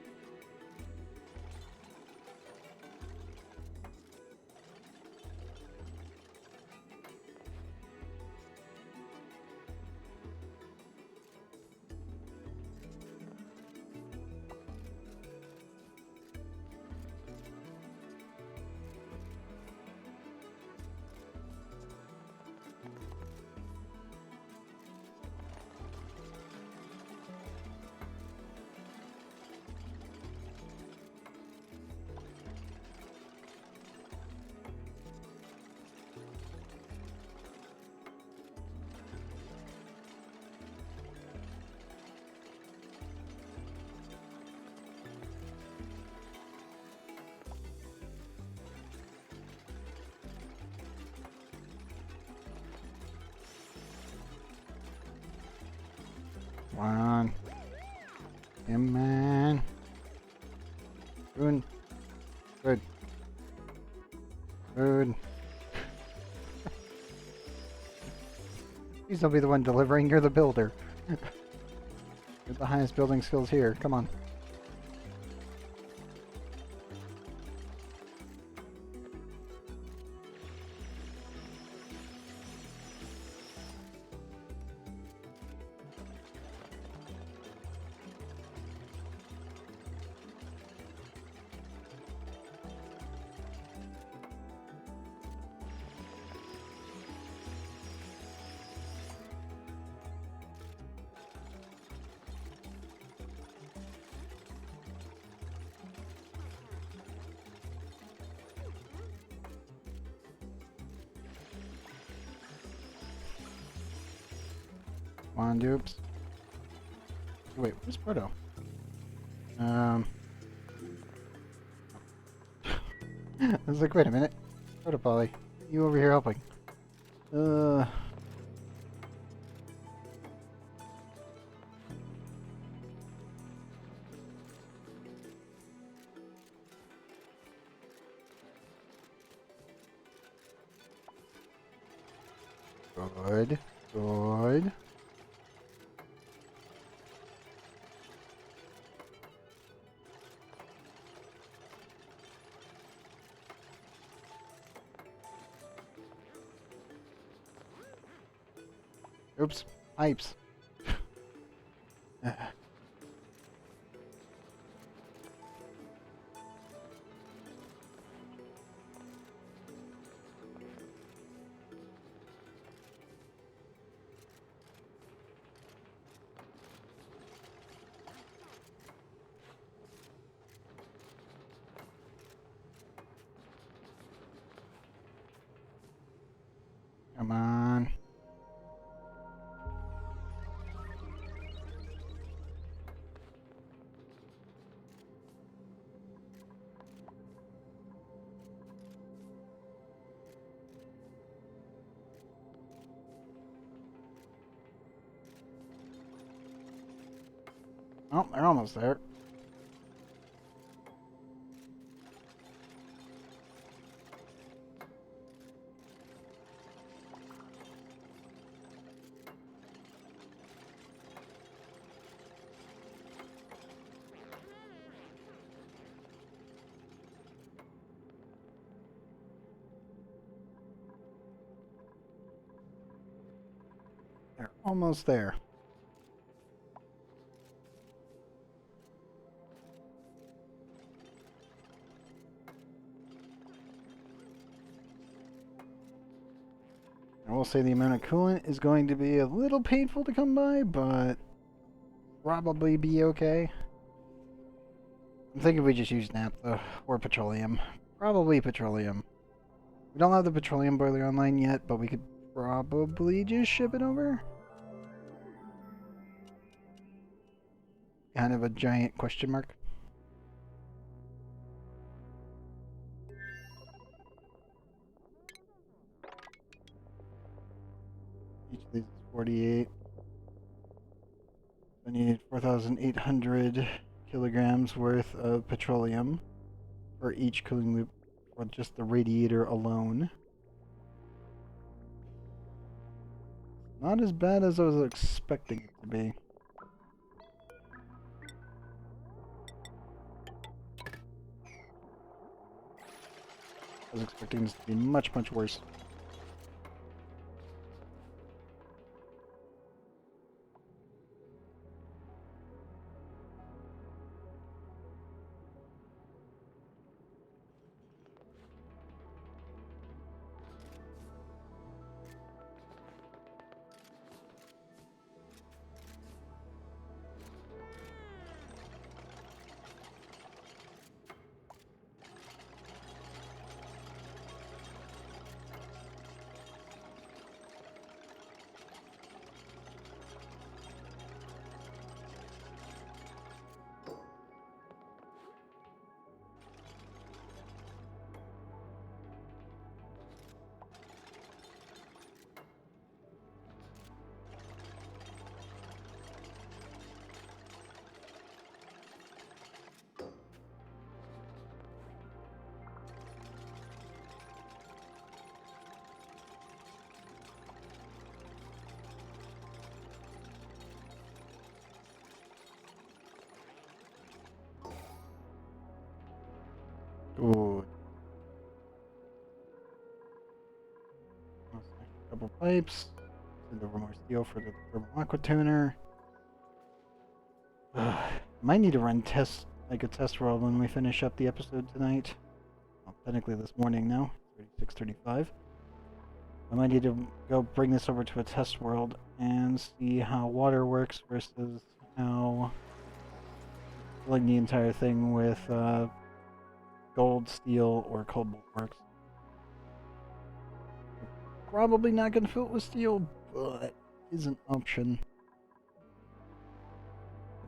Come on. Come on. Good. Good. Good. Please don't be the one delivering, you're the builder. You're the highest building skills here, come on. Come on, dupes. Wait, where's Proto? I was like, wait a minute. Proto Polly, you over here helping. Good. Good. Oops. Pipes. Come on. Oh, they're almost there. They're almost there. I will say the amount of coolant is going to be a little painful to come by, but probably be okay. I'm thinking we just use naphtha or petroleum. Probably petroleum. We don't have the petroleum boiler online yet, but we could probably just ship it over. Kind of a giant question mark. Each of these is 48. I need 4,800 kilograms worth of petroleum for each cooling loop for just the radiator alone. Not as bad as I was expecting it to be. I was expecting this to be much, much worse. Ooh. A couple pipes. Send over more steel for the thermal aqua tuner. Might need to run a test world when we finish up the episode tonight. Well, technically this morning now, 36:35. I might need to go bring this over to a test world and see how water works versus how filling the entire thing with gold, steel, or cobalt works. Probably not going to fill it with steel, but is an option.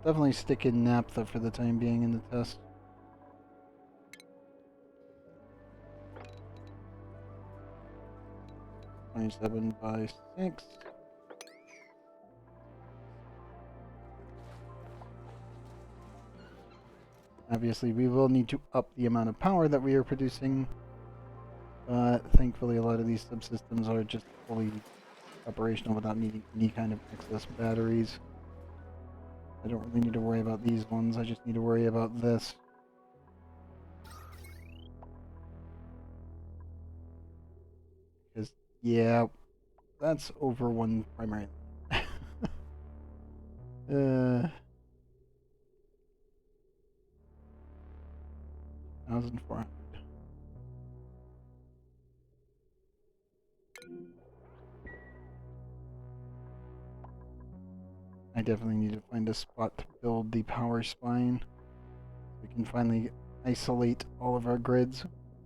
Definitely stick in naphtha for the time being in the test. (27/6). Obviously, we will need to up the amount of power that we are producing, but thankfully a lot of these subsystems are just fully operational without needing any kind of excess batteries. I don't really need to worry about these ones, I just need to worry about this. Because, yeah, that's over one primary. 1,400. I definitely need to find a spot to build the power spine. We can finally isolate all of our grids.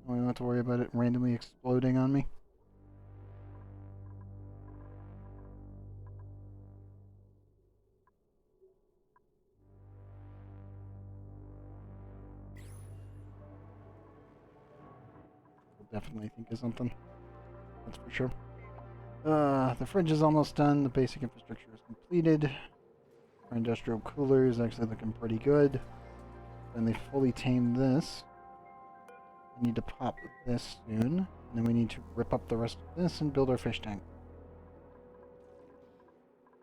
I don't have to worry about it randomly exploding on me. We'll definitely think of something. That's for sure. The fridge is almost done. The basic infrastructure is completed. Our industrial cooler is actually looking pretty good. And they fully tamed this. We need to pop this soon. And then we need to rip up the rest of this and build our fish tank.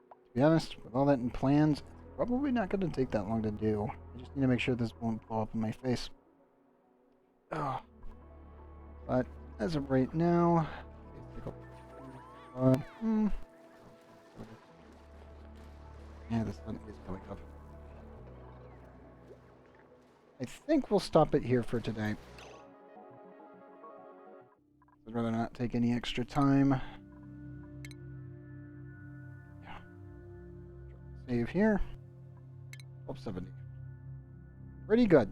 To be honest, with all that in plans, it's probably not going to take that long to do. I just need to make sure this won't blow up in my face. Oh. But as of right now, yeah, the sun is going up. I think we'll stop it here for today. I'd rather not take any extra time. Save here. 1270. Pretty good.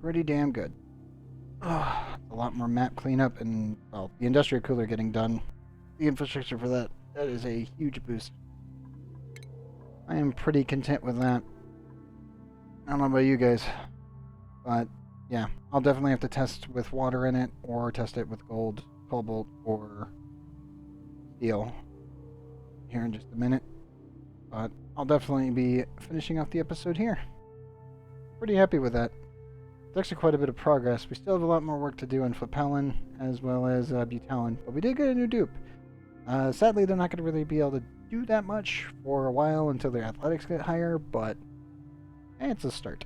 Pretty damn good. A lot more map cleanup and, well, the industrial cooler getting done. The infrastructure for that is a huge boost. I am pretty content with that. I don't know about you guys, but yeah, I'll definitely have to test with water in it, or test it with gold, cobalt, or steel here in just a minute. But I'll definitely be finishing off the episode here. Pretty happy with that. It's actually quite a bit of progress. We still have a lot more work to do in Flapalin as well as Butalin, but we did get a new dupe. Sadly, they're not going to really be able to do that much for a while until their athletics get higher, but it's a start.